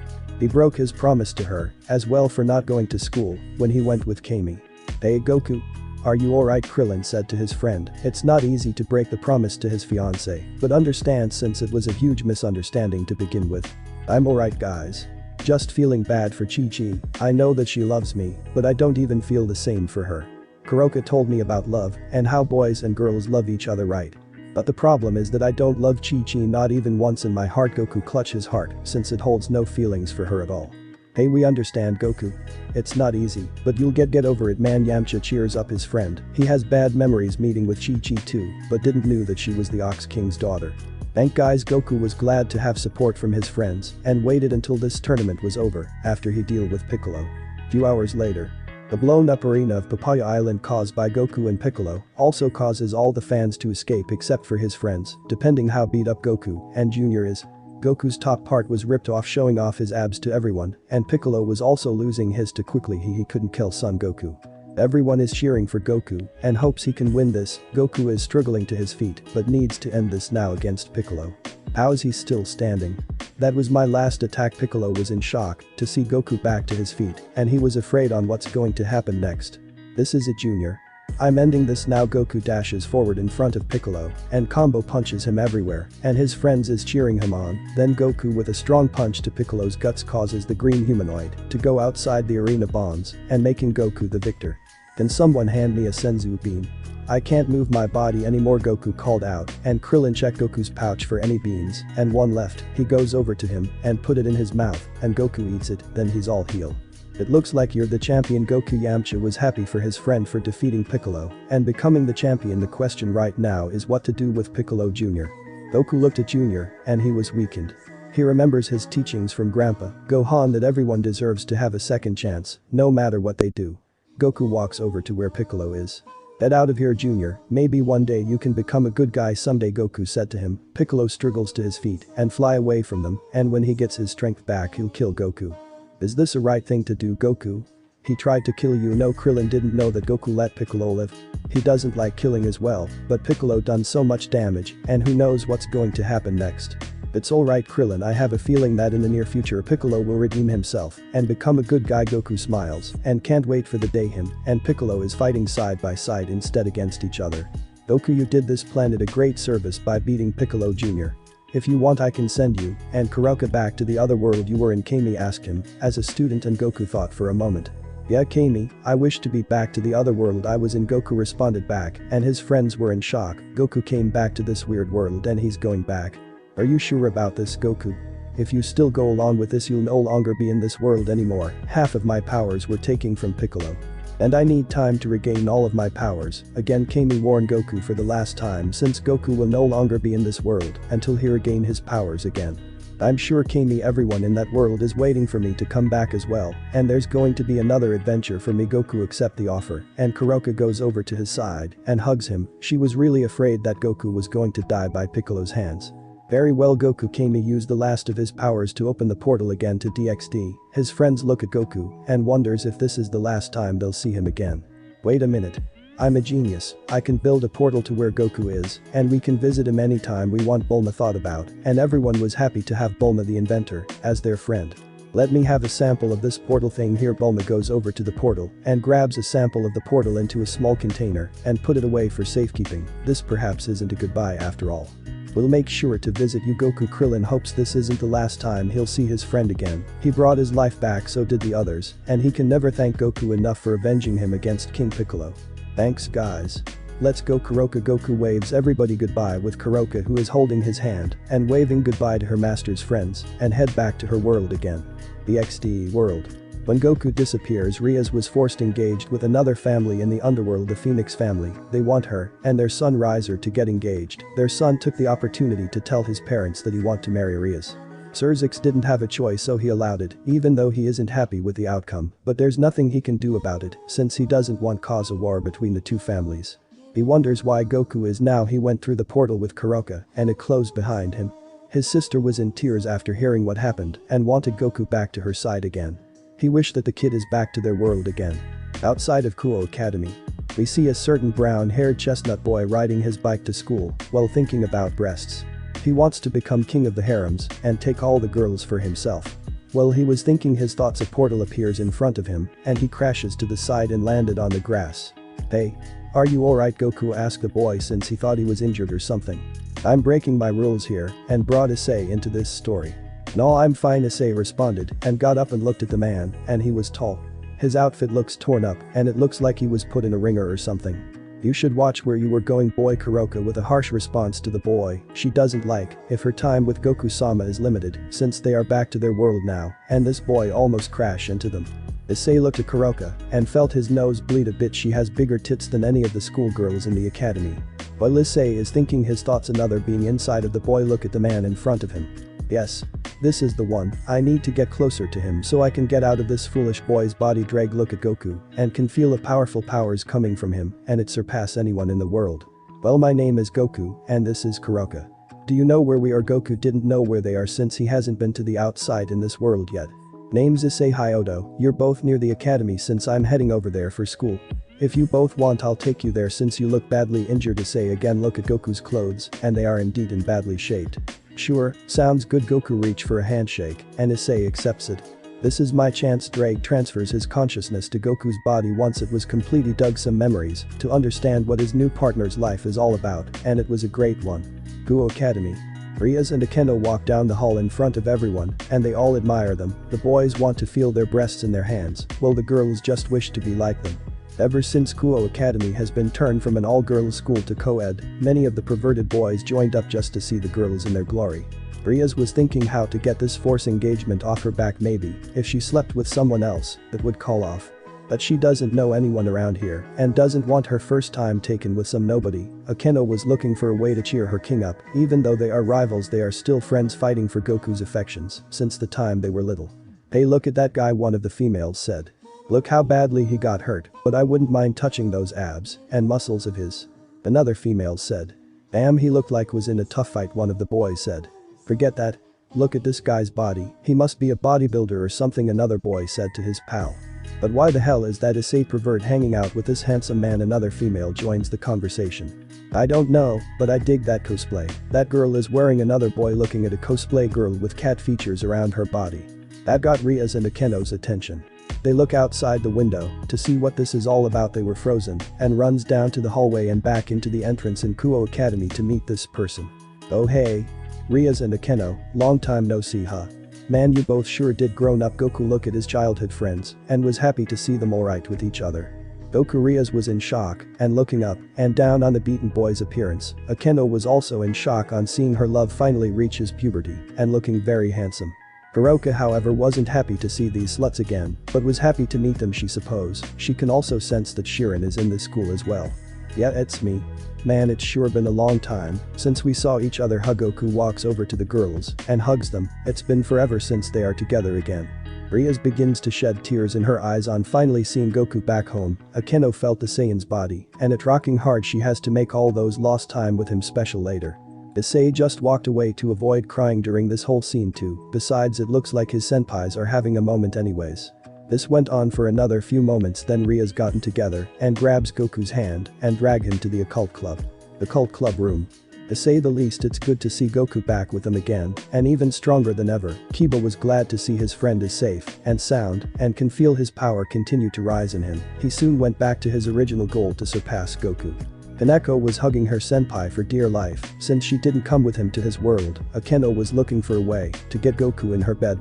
He broke his promise to her as well for not going to school when he went with Kami. Hey Goku, are you alright? Krillin said to his friend. It's not easy to break the promise to his fiancé, but understand since it was a huge misunderstanding to begin with. I'm alright, guys. Just feeling bad for Chi-Chi. I know that she loves me, but I don't even feel the same for her. Kuroka told me about love and how boys and girls love each other, right? But the problem is that I don't love Chi-Chi, not even once in my heart. Goku clutched his heart since it holds no feelings for her at all. Hey, we understand, Goku. It's not easy, but you'll get over it, man. Yamcha cheers up his friend. He has bad memories meeting with Chi-Chi too, but didn't knew that she was the Ox King's daughter. Thank guys. Goku was glad to have support from his friends and waited until this tournament was over after he dealt with Piccolo. Few hours later, the blown up arena of Papaya Island caused by Goku and Piccolo also causes all the fans to escape except for his friends, depending how beat up Goku and Junior is. Goku's top part was ripped off, showing off his abs to everyone, and Piccolo was also losing his too quickly. He couldn't kill Son Goku. Everyone is cheering for Goku and hopes he can win this. Goku is struggling to his feet but needs to end this now against Piccolo. How is he still standing? That was my last attack. Piccolo was in shock to see Goku back to his feet and he was afraid on what's going to happen next. This is it, Junior. I'm ending this now. Goku dashes forward in front of Piccolo and combo punches him everywhere and his friends is cheering him on. Then Goku with a strong punch to Piccolo's guts causes the green humanoid to go outside the arena bonds and making Goku the victor. Can someone hand me a Senzu bean? I can't move my body anymore, Goku called out, and Krillin checked Goku's pouch for any beans and one left. He goes over to him and put it in his mouth and Goku eats it, then he's all healed. It looks like you're the champion, Goku. Yamcha was happy for his friend for defeating Piccolo and becoming the champion. The question right now is what to do with Piccolo Jr. Goku looked at Junior and he was weakened. He remembers his teachings from Grandpa Gohan that everyone deserves to have a second chance, no matter what they do. Goku walks over to where Piccolo is. "Get out of here, Junior, maybe one day you can become a good guy someday," Goku said to him. Piccolo struggles to his feet and fly away from them, and when he gets his strength back he'll kill Goku. "Is this a right thing to do, Goku? He tried to kill you." No, Krillin didn't know that Goku let Piccolo live. He doesn't like killing as well, but Piccolo done so much damage, and who knows what's going to happen next. "It's alright, Krillin, I have a feeling that in the near future Piccolo will redeem himself and become a good guy." Goku smiles and can't wait for the day him and Piccolo is fighting side by side instead against each other. "Goku, you did this planet a great service by beating Piccolo Jr. If you want I can send you and Kuroko back to the other world you were in," Kami asked him as a student, and Goku thought for a moment. "Yeah, Kami, I wish to be back to the other world I was in," Goku responded back, and his friends were in shock. Goku came back to this weird world and he's going back. "Are you sure about this, Goku? If you still go along with this you'll no longer be in this world anymore. Half of my powers were taken from Piccolo. And I need time to regain all of my powers." Again Kami warned Goku for the last time, since Goku will no longer be in this world until he regain his powers again. "I'm sure, Kami, everyone in that world is waiting for me to come back as well, and there's going to be another adventure for me." Goku accepts the offer, and Kuroko goes over to his side and hugs him. She was really afraid that Goku was going to die by Piccolo's hands. Very well, Goku. Kami used the last of his powers to open the portal again to DxD. His friends look at Goku and wonders if this is the last time they'll see him again. "Wait a minute. I'm a genius. I can build a portal to where Goku is, and we can visit him anytime we want," Bulma thought about, and everyone was happy to have Bulma the inventor as their friend. "Let me have a sample of this portal thing here." Bulma goes over to the portal and grabs a sample of the portal into a small container and put it away for safekeeping. "This perhaps isn't a goodbye after all. We'll make sure to visit you, Goku." Krillin hopes this isn't the last time he'll see his friend again. He brought his life back, so did the others, and he can never thank Goku enough for avenging him against King Piccolo. "Thanks, guys. Let's go, Kuroko." Goku waves everybody goodbye, with Kuroko, who is holding his hand and waving goodbye to her master's friends, and head back to her world again. The DxD world. When Goku disappears, Riaz was forced engaged with another family in the underworld, the Phoenix family. They want her and their son Riser to get engaged. Their son took the opportunity to tell his parents that he want to marry Riaz. Xerxes didn't have a choice, so he allowed it, even though he isn't happy with the outcome, but there's nothing he can do about it since he doesn't want cause a war between the two families. He wonders why Goku is now. He went through the portal with Kuroko and it closed behind him. His sister was in tears after hearing what happened and wanted Goku back to her side again. He wished that the kid is back to their world again. Outside of Kuo Academy, we see a certain brown-haired chestnut boy riding his bike to school while thinking about breasts. He wants to become king of the harems and take all the girls for himself. While he was thinking his thoughts, a portal appears in front of him and he crashes to the side and landed on the grass. "Hey, are you alright?" Goku asked the boy, since he thought he was injured or something. "I'm breaking my rules here and brought Issei into this story." "No, I'm fine," Issei responded and got up and looked at the man, and he was tall. His outfit looks torn up and it looks like he was put in a ringer or something. "You should watch where you were going, boy." Kuroko with a harsh response to the boy. She doesn't like if her time with Goku-sama is limited, since they are back to their world now and this boy almost crashed into them. Issei looked at Kuroko and felt his nose bleed a bit. She has bigger tits than any of the schoolgirls in the academy. While Issei is thinking his thoughts, another being inside of the boy look at the man in front of him. "Yes. This is the one. I need to get closer to him so I can get out of this foolish boy's body." Drake look at Goku and can feel a powerful powers coming from him, and it surpass anyone in the world. "Well, my name is Goku and this is Kuroko. Do you know where we are?" Goku didn't know where they are since he hasn't been to the outside in this world yet. "Name's Issei Hyodo. You're both near the academy since I'm heading over there for school. If you both want I'll take you there since you look badly injured." Issei again look at Goku's clothes and they are indeed in badly shaped. "Sure, sounds good." Goku reach for a handshake and Issei accepts it. "This is my chance." Drake transfers his consciousness to Goku's body once it was completely dug some memories to understand what his new partner's life is all about, and it was a great one. Kuo Academy. Riaz and Akeno walk down the hall in front of everyone and they all admire them. The boys want to feel their breasts in their hands while the girls just wish to be like them. Ever since Kuo Academy has been turned from an all-girls school to co-ed, many of the perverted boys joined up just to see the girls in their glory. Riaz was thinking how to get this forced engagement off her back. Maybe if she slept with someone else, that would call off. But she doesn't know anyone around here and doesn't want her first time taken with some nobody. Akeno was looking for a way to cheer her king up. Even though they are rivals, they are still friends fighting for Goku's affections since the time they were little. "Hey, look at that guy," one of the females said. "Look how badly he got hurt, but I wouldn't mind touching those abs and muscles of his." Another female said. "Damn, he looked like was in a tough fight," one of the boys said. "Forget that. Look at this guy's body, he must be a bodybuilder or something," another boy said to his pal. "But why the hell is that Issei pervert hanging out with this handsome man?" Another female joins the conversation. "I don't know, but I dig that cosplay. That girl is wearing," another boy looking at a cosplay girl with cat features around her body. That got Ria's and Akeno's attention. They look outside the window to see what this is all about. They were frozen and runs down to the hallway and back into the entrance in Kuo Academy to meet this person. "Oh hey. Ria's and Akeno, long time no see, huh? Man, you both sure did grown up." Goku looked at his childhood friends and was happy to see them alright with each other. Goku Rias was in shock and looking up and down on the beaten boy's appearance. Akeno was also in shock on seeing her love finally reach his puberty and looking very handsome. Baroka, however, wasn't happy to see these sluts again, but was happy to meet them. She suppose she can also sense that Shirin is in this school as well. "Yeah, it's me. Man, it's sure been a long time since we saw each other." Goku walks over to the girls and hugs them. It's been forever since they are together again. Rias begins to shed tears in her eyes on finally seeing Goku back home. Akeno felt the Saiyan's body and it rocking hard. She has to make all those lost time with him special later. Issei just walked away to avoid crying during this whole scene too. Besides, it looks like his senpais are having a moment anyways. This went on for another few moments, then Ria's gotten together and grabs Goku's hand and drag him to the occult club. The cult club room. To say the least, it's good to see Goku back with them again and even stronger than ever. Kiba was glad to see his friend is safe and sound and can feel his power continue to rise in him. He soon went back to his original goal to surpass Goku. Kaneko was hugging her senpai for dear life since she didn't come with him to his world. Akeno was looking for a way to get Goku in her bed.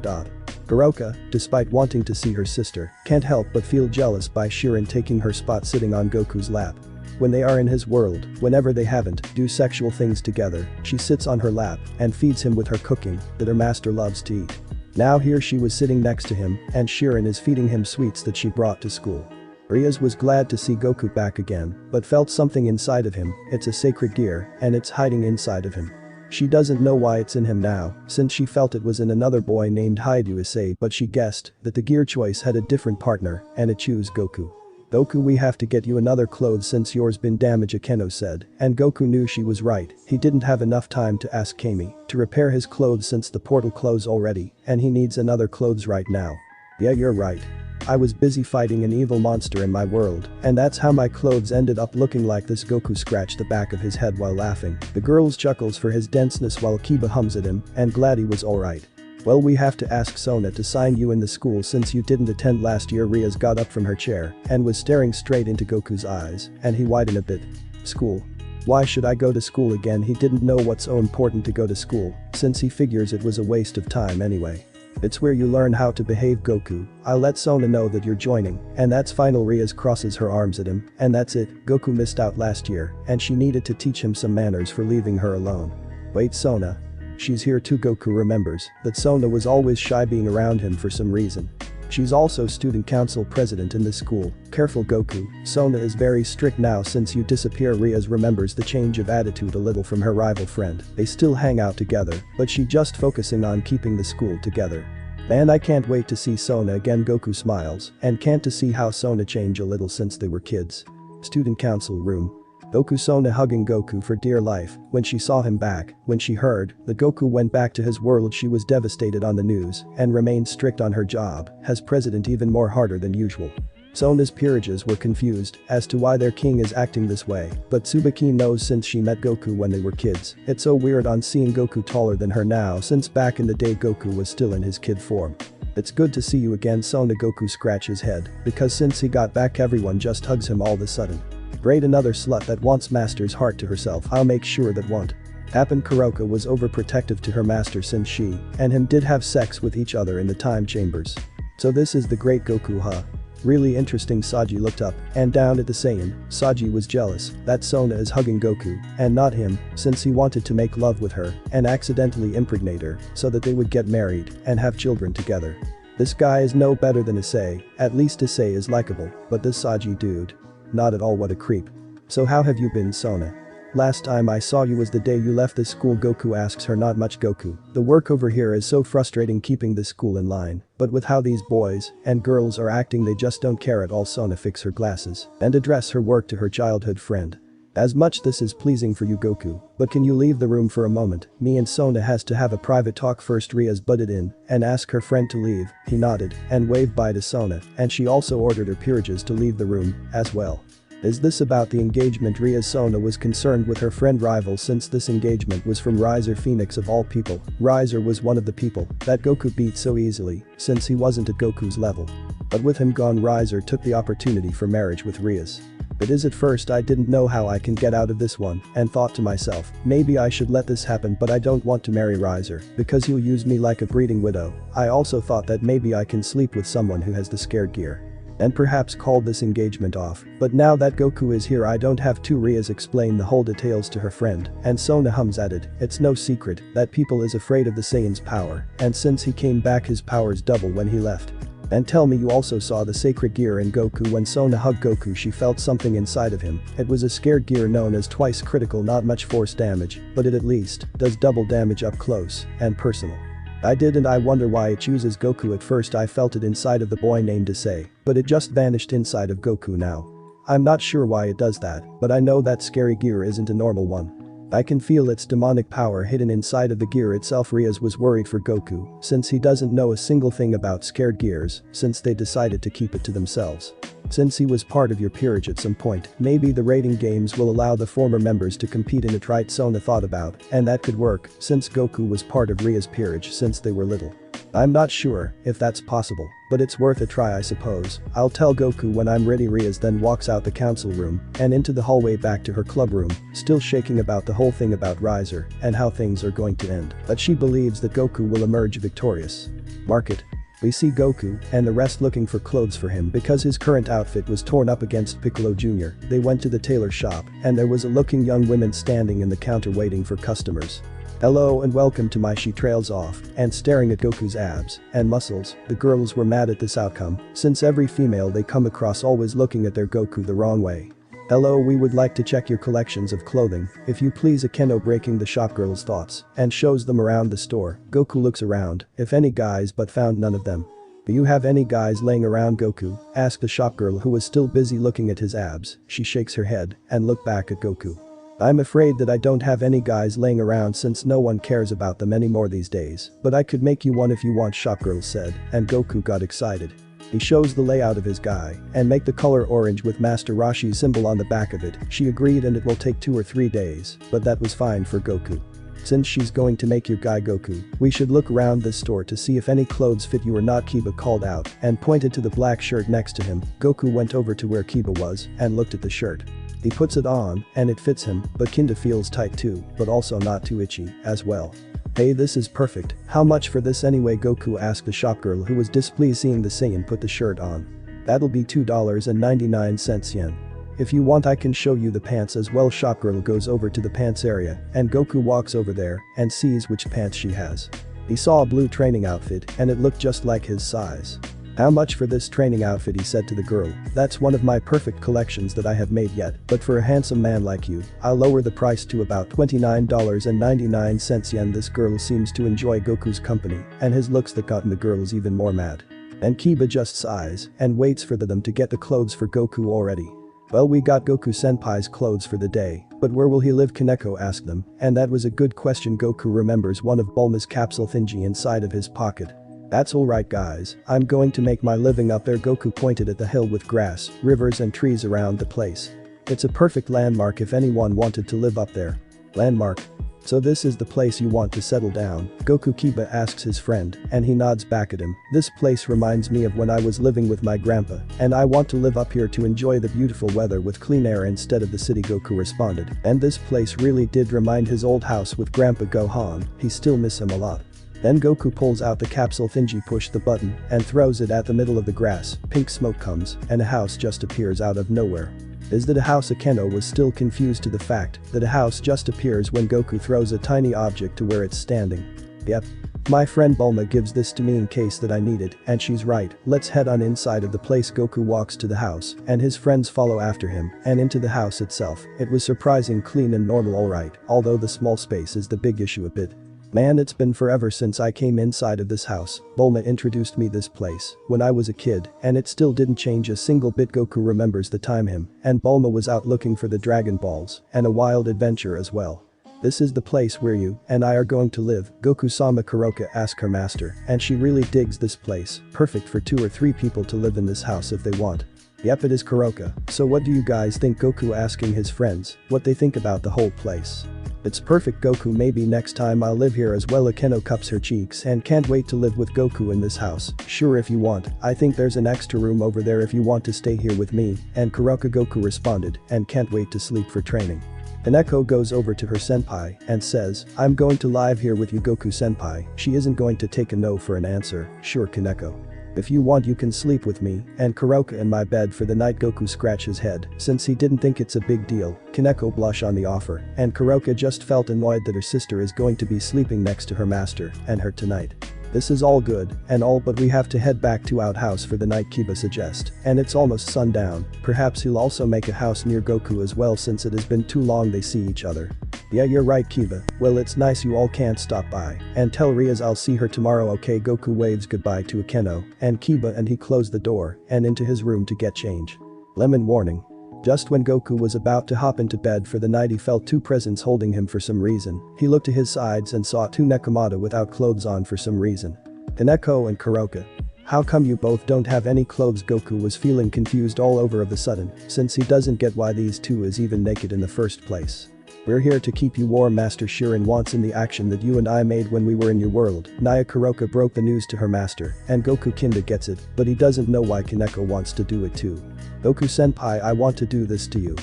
Garoka, despite wanting to see her sister, can't help but feel jealous by Shirin taking her spot sitting on Goku's lap. When they are in his world, whenever they haven't do sexual things together, she sits on her lap and feeds him with her cooking that her master loves to eat. Now here she was sitting next to him and Shirin is feeding him sweets that she brought to school. Rias was glad to see Goku back again, but felt something inside of him. It's a sacred gear and it's hiding inside of him. She doesn't know why it's in him now, since she felt it was in another boy named Haidu Issei, but she guessed that the gear choice had a different partner and it chose Goku. "Goku, we have to get you another clothes since yours been damaged," Akeno said, and Goku knew she was right. He didn't have enough time to ask Kami to repair his clothes since the portal closed already and he needs another clothes right now. "Yeah, you're right. I was busy fighting an evil monster in my world, and that's how my clothes ended up looking like this." Goku scratched the back of his head while laughing. The girls chuckles for his denseness while Kiba hums at him and glad he was alright. "Well, we have to ask Sona to sign you in the school since you didn't attend last year." Rias got up from her chair and was staring straight into Goku's eyes and he widened a bit. "School? Why should I go to school again?" He didn't know what's so important to go to school since he figures it was a waste of time anyway. "It's where you learn how to behave, Goku. I'll let Sona know that you're joining." And that's final. Rias crosses her arms at him and that's it. Goku missed out last year and she needed to teach him some manners for leaving her alone. "Wait, Sona. She's here too." Goku remembers that Sona was always shy being around him for some reason. She's also student council president in this school. "Careful, Goku. Sona is very strict now since you disappear." Rias remembers the change of attitude a little from her rival friend. They still hang out together, but she just focusing on keeping the school together. "Man, I can't wait to see Sona again." Goku smiles and can't to see how Sona changed a little since they were kids. Student council room. Goku, Sona hugging Goku for dear life when she saw him back. When she heard that Goku went back to his world, she was devastated on the news and remained strict on her job as president, even more harder than usual. Sona's peerages were confused as to why their king is acting this way, but Tsubaki knows since she met Goku when they were kids. It's so weird on seeing Goku taller than her now since back in the day Goku was still in his kid form. "It's good to see you again, Sona." Goku scratches his head because since he got back everyone just hugs him all of a sudden. "Great, another slut that wants master's heart to herself. I'll make sure that won't happen." Kuroka was overprotective to her master since she and him did have sex with each other in the time chambers. "So this is the great Goku, huh? Really interesting." Saji looked up and down at the Saiyan. Saji was jealous that Sona is hugging Goku and not him since he wanted to make love with her and accidentally impregnate her so that they would get married and have children together. This guy is no better than Issei, at least Issei is likable, but this Saji dude. Not at all, what a creep. So how have you been, Sona? Last time I saw you was the day you left this school. Goku asks her. Not much, Goku. The work over here is so frustrating keeping this school in line, but with how these boys and girls are acting they just don't care at all. Sona fix her glasses and address her work to her childhood friend. As much this is pleasing for you, Goku, but can you leave the room for a moment? Me and Sona has to have a private talk first. Ria's butted in and asked her friend to leave. He nodded and waved bye to Sona, and she also ordered her peerages to leave the room as well. Is this about the engagement? Ria's Sona was concerned with her friend rival since this engagement was from Riser Phoenix of all people. Riser was one of the people that Goku beat so easily since he wasn't at Goku's level. But with him gone, Riser took the opportunity for marriage with Ria's. It is at first I didn't know how I can get out of this one and thought to myself, maybe I should let this happen, but I don't want to marry Riser because he'll use me like a breeding widow. I also thought that maybe I can sleep with someone who has the scared gear and perhaps call this engagement off, but now that Goku is here I don't have to. Ria's explain the whole details to her friend, and Sona hums at it. It's no secret that people is afraid of the Saiyan's power, and since he came back his powers double when he left. And tell me you also saw the sacred gear in Goku. When Sona hugged Goku she felt something inside of him. It was a scared gear known as twice critical, not much force damage, but it at least does double damage up close and personal. I did, and I wonder why it chooses Goku. At first I felt it inside of the boy named Issei, but it just vanished inside of Goku now. I'm not sure why it does that, but I know that scary gear isn't a normal one. I can feel its demonic power hidden inside of the gear itself. Rias was worried for Goku since he doesn't know a single thing about scared gears since they decided to keep it to themselves. Since he was part of your peerage at some point, maybe the rating games will allow the former members to compete in it, right? Sona thought about, and that could work since Goku was part of Ria's peerage since they were little. I'm not sure if that's possible, but it's worth a try I suppose. I'll tell Goku when I'm ready. Rias then walks out the council room and into the hallway back to her club room, still shaking about the whole thing about Riser and how things are going to end, but she believes that Goku will emerge victorious. Market. We see Goku and the rest looking for clothes for him because his current outfit was torn up against Piccolo Jr. They went to the tailor shop and there was a looking young woman standing in the counter waiting for customers. Hello and welcome to my. She trails off and staring at Goku's abs and muscles. The girls were mad at this outcome since every female they come across always looking at their Goku the wrong way. Hello, we would like to check your collections of clothing, if you please. Akeno breaking the shopgirl's thoughts and shows them around the store. Goku looks around, if any guys, but found none of them. Do you have any guys laying around, Goku? Asked the shopgirl who was still busy looking at his abs. She shakes her head and looked back at Goku. I'm afraid that I don't have any guys laying around since no one cares about them anymore these days, but I could make you one if you want, shopgirl said, and Goku got excited. He shows the layout of his guy and make the color orange with Master Roshi's symbol on the back of it. She agreed and it will take 2 or 3 days, but that was fine for Goku. Since she's going to make your guy Goku, we should look around this store to see if any clothes fit you or not. Kiba called out and pointed to the black shirt next to him. Goku went over to where Kiba was and looked at the shirt. He puts it on and it fits him, but kinda feels tight too, but also not too itchy as well. Hey, this is perfect. How much for this anyway? Goku asked the shopgirl who was displeased seeing the Saiyan put the shirt on. That'll be $2.99 yen. If you want I can show you the pants as well. Shopgirl goes over to the pants area and Goku walks over there and sees which pants she has. He saw a blue training outfit and it looked just like his size. How much for this training outfit? He said to the girl. That's one of my perfect collections that I have made yet, but for a handsome man like you, I'll lower the price to about $29.99 yen. This girl seems to enjoy Goku's company and his looks that gotten the girls even more mad. And Kiba just sighs and waits for them to get the clothes for Goku already. Well, we got Goku senpai's clothes for the day, but where will he live? Kaneko asked them, and that was a good question. Goku remembers one of Bulma's capsule thingy inside of his pocket. That's alright guys, I'm going to make my living up there. Goku pointed at the hill with grass, rivers and trees around the place. It's a perfect landmark if anyone wanted to live up there. Landmark. So this is the place you want to settle down? Goku Kiba asks his friend, and he nods back at him. This place reminds me of when I was living with my grandpa, and I want to live up here to enjoy the beautiful weather with clean air instead of the city. Goku responded, and this place really did remind his old house with Grandpa Gohan. He still miss him a lot. Then Goku pulls out the capsule thingy, push the button, and throws it at the middle of the grass. Pink smoke comes, and a house just appears out of nowhere. Is that a house? Akeno was still confused to the fact that a house just appears when Goku throws a tiny object to where it's standing. Yep. My friend Bulma gives this to me in case that I need it, and she's right, let's head on inside of the place. Goku walks to the house, and his friends follow after him, and into the house itself. It was surprising clean and normal alright, although the small space is the big issue a bit. Man, it's been forever since I came inside of this house. Bulma introduced me this place when I was a kid, and it still didn't change a single bit. Goku remembers the time him and Bulma was out looking for the Dragon Balls and a wild adventure as well. This is the place where you and I are going to live, Goku-sama. Kuroka asks her master, and she really digs this place, perfect for 2 or 3 people to live in this house if they want. Yep, it is Kuroka. So what do you guys think? Goku asking his friends what they think about the whole place. It's perfect, Goku. Maybe next time I'll live here as well. Akeno cups her cheeks and can't wait to live with Goku in this house. Sure, if you want, I think there's an extra room over there if you want to stay here with me. And Kuroka. Goku responded and can't wait to sleep for training. Kaneko goes over to her senpai and says, I'm going to live here with you, Goku senpai. She isn't going to take a no for an answer. Sure, Kaneko. If you want you can sleep with me and Kuroka in my bed for the night. Goku scratches his head since he didn't think it's a big deal. Kaneko blush on the offer and Kuroka just felt annoyed that her sister is going to be sleeping next to her master and her tonight. This is all good and all, but we have to head back to outhouse for the night, Kiba suggests, and it's almost sundown. Perhaps he'll also make a house near Goku as well since it has been too long they see each other. Yeah, you're right, Kiba. Well, it's nice you all can't stop by and tell Riaz I'll see her tomorrow. Okay. Goku waves goodbye to Akeno and Kiba and he closed the door and into his room to get change. Lemon warning. Just when Goku was about to hop into bed for the night, he felt 2 presents holding him for some reason. He looked to his sides and saw 2 Nekomata without clothes on for some reason. Kaneko and Kuroka. How come you both don't have any clothes? Goku was feeling confused all over of a sudden, since he doesn't get why these 2 is even naked in the first place. We're here to keep you warm. Master Shirin wants in the action that you and I made when we were in your world. Naya. Kuroka broke the news to her master, and Goku kinda gets it, but he doesn't know why Kaneko wants to do it too. Goku senpai, I want to do this to you.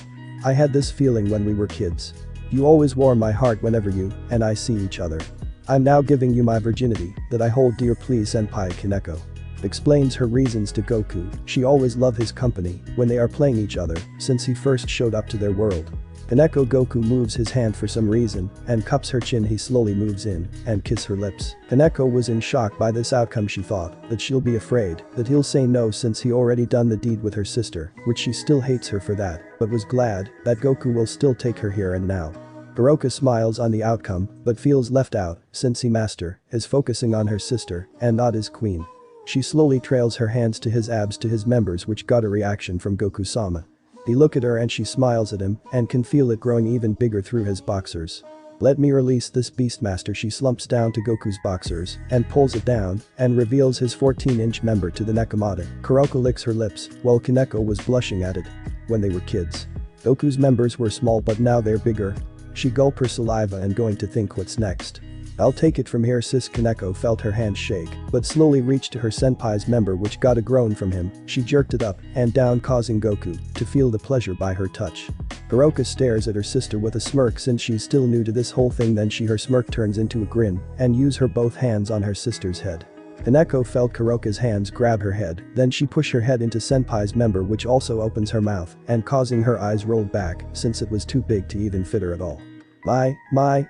I had this feeling when we were kids. You always warm my heart whenever you and I see each other. I'm now giving you my virginity that I hold dear. Please senpai. Kaneko explains her reasons to Goku. She always loved his company when they are playing each other since he first showed up to their world. Kaneko. Goku moves his hand for some reason and cups her chin. He slowly moves in and kiss her lips. Kaneko was in shock by this outcome. She thought that she'll be afraid that he'll say no since he already done the deed with her sister, which she still hates her for that, but was glad that Goku will still take her here and now. Kuroka smiles on the outcome but feels left out since he master is focusing on her sister and not his queen. She slowly trails her hands to his abs to his members, which got a reaction from Goku-sama. He look at her and she smiles at him and can feel it growing even bigger through his boxers. Let me release this beast, master. She slumps down to Goku's boxers and pulls it down and reveals his 14-inch member to the Nekomata. Kuroka licks her lips while Kaneko was blushing at it. When they were kids, Goku's members were small but now they're bigger. She gulped her saliva and going to think what's next. I'll take it from here, sis. Kaneko felt her hand shake but slowly reached to her senpai's member, which got a groan from him. She jerked it up and down, causing Goku to feel the pleasure by her touch. Kuroka stares at her sister with a smirk since she's still new to this whole thing. Then her smirk turns into a grin and use her both hands on her sister's head. Kaneko felt Kuroka's hands grab her head, then she pushed her head into senpai's member, which also opens her mouth and causing her eyes rolled back since it was too big to even fit her at all. My,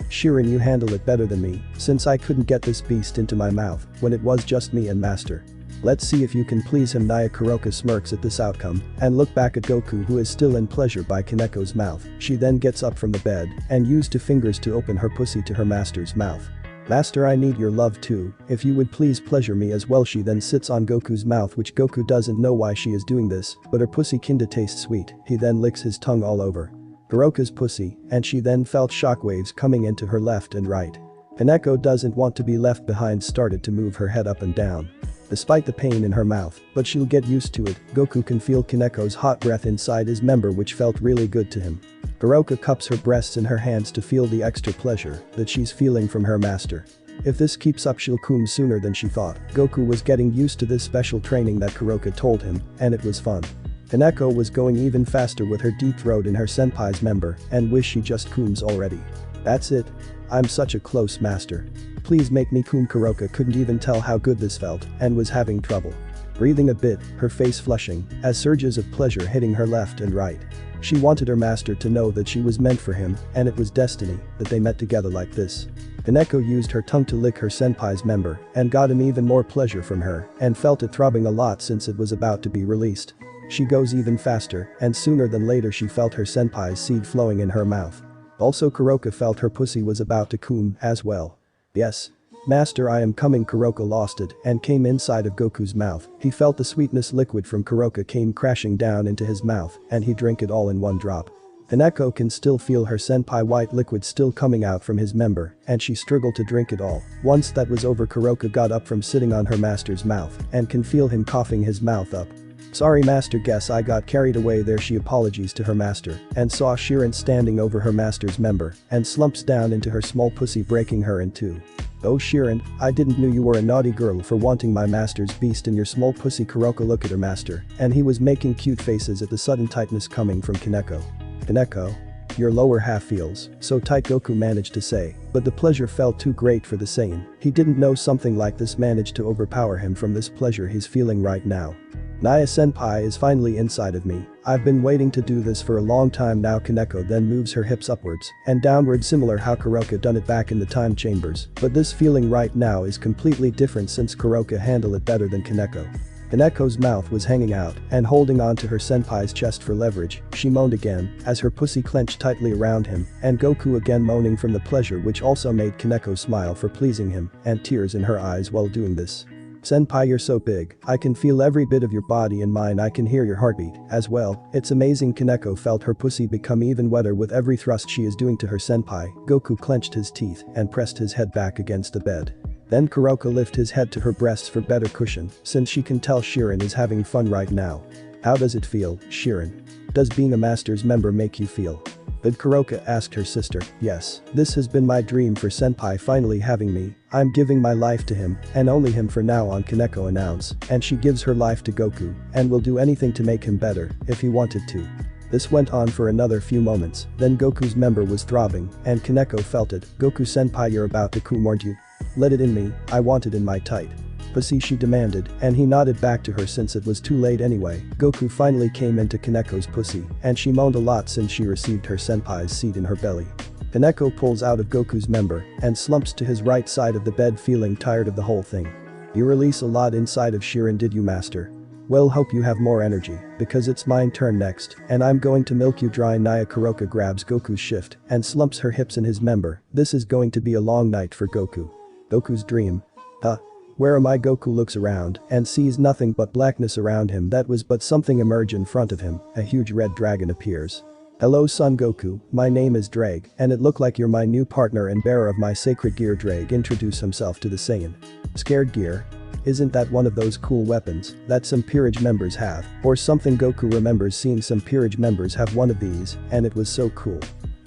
Shirin, you handle it better than me since I couldn't get this beast into my mouth when it was just me and master. Let's see if you can please him. Naya. Kuroka smirks at this outcome and look back at Goku, who is still in pleasure by Kaneko's mouth. She then gets up from the bed and used 2 fingers to open her pussy to her master's mouth. Master, I need your love too, if you would please pleasure me as well. She then sits on Goku's mouth, which Goku doesn't know why she is doing this, but her pussy kinda tastes sweet. He then licks his tongue all over Kuroka's pussy and she then felt shockwaves coming into her left and right. Kaneko doesn't want to be left behind, started to move her head up and down despite the pain in her mouth, but she'll get used to it. Goku can feel Kaneko's hot breath inside his member, which felt really good to him. Kuroka cups her breasts in her hands to feel the extra pleasure that she's feeling from her master. If this keeps up, she'll come sooner than she thought. Goku was getting used to this special training that Kuroka told him, and it was fun. Kaneko was going even faster with her deep throat in her senpai's member and wish she just comes already. That's it. I'm such a close master. Please make me cum. Kuroka couldn't even tell how good this felt and was having trouble. breathing a bit, her face flushing, as surges of pleasure hitting her left and right. She wanted her master to know that she was meant for him, and it was destiny that they met together like this. Kaneko used her tongue to lick her senpai's member and got him even more pleasure from her and felt it throbbing a lot since it was about to be released. She goes even faster, and sooner than later she felt her senpai's seed flowing in her mouth. Also Kuroka felt her pussy was about to come as well. Yes. Master, I am coming. Kuroka lost it and came inside of Goku's mouth. He felt the sweetness liquid from Kuroka came crashing down into his mouth and he drank it all in one drop. Kaneko can still feel her senpai white liquid still coming out from his member and she struggled to drink it all. Once that was over, Kuroka got up from sitting on her master's mouth and can feel him coughing his mouth up. Sorry master, guess I got carried away there. She apologies to her master and saw Shirin standing over her master's member and slumps down into her small pussy, breaking her in two. Oh Shirin, I didn't know you were a naughty girl for wanting my master's beast in your small pussy. Kuroka looked at her master and he was making cute faces at the sudden tightness coming from Kaneko. Kaneko? Your lower half feels so tight, Goku managed to say, but the pleasure felt too great for the Saiyan. He didn't know something like this managed to overpower him from this pleasure he's feeling right now. Naya senpai is finally inside of me. I've been waiting to do this for a long time now. Kaneko then moves her hips upwards and downward, similar how Kuroka done it back in the time chambers, but this feeling right now is completely different since Kuroka handled it better than Kaneko. Kaneko's mouth was hanging out and holding on to her senpai's chest for leverage. She moaned again as her pussy clenched tightly around him, and Goku again moaning from the pleasure, which also made Kaneko smile for pleasing him and tears in her eyes while doing this. Senpai, you're so big, I can feel every bit of your body in mine. I can hear your heartbeat as well. It's amazing. Kaneko felt her pussy become even wetter with every thrust she is doing to her senpai. Goku clenched his teeth and pressed his head back against the bed. Then Kuroka lifted his head to her breasts for better cushion, since she can tell Shirin is having fun right now. How does it feel, Shirin? Does being a master's member make you feel? But Kuroka asked her sister. Yes, this has been my dream for senpai finally having me. I'm giving my life to him and only him for now on, Kaneko announced, and she gives her life to Goku and will do anything to make him better if he wanted to. This went on for another few moments, then Goku's member was throbbing and Kaneko felt it. Goku senpai, you're about to come, aren't you? Let it in me, I want it in my tight pussy, she demanded, and he nodded back to her since it was too late anyway. Goku finally came into Kaneko's pussy and she moaned a lot since she received her senpai's seed in her belly. Kaneko pulls out of Goku's member and slumps to his right side of the bed, feeling tired of the whole thing. You release a lot inside of Shirin, did you, master? Well, hope you have more energy, because it's my turn next and I'm going to milk you dry. Naya Kuroka grabs Goku's shift and slumps her hips in his member. This is going to be a long night for Goku. Goku's dream. Where am I? Goku looks around and sees nothing but blackness around him. That was but something emerge in front of him. A huge red dragon appears. Hello son Goku, my name is Drag and it look like you're my new partner and bearer of my sacred gear. Drag introduced himself to the Saiyan. Scared gear? Isn't that one of those cool weapons that some peerage members have or something? Goku remembers seeing some peerage members have one of these and it was so cool.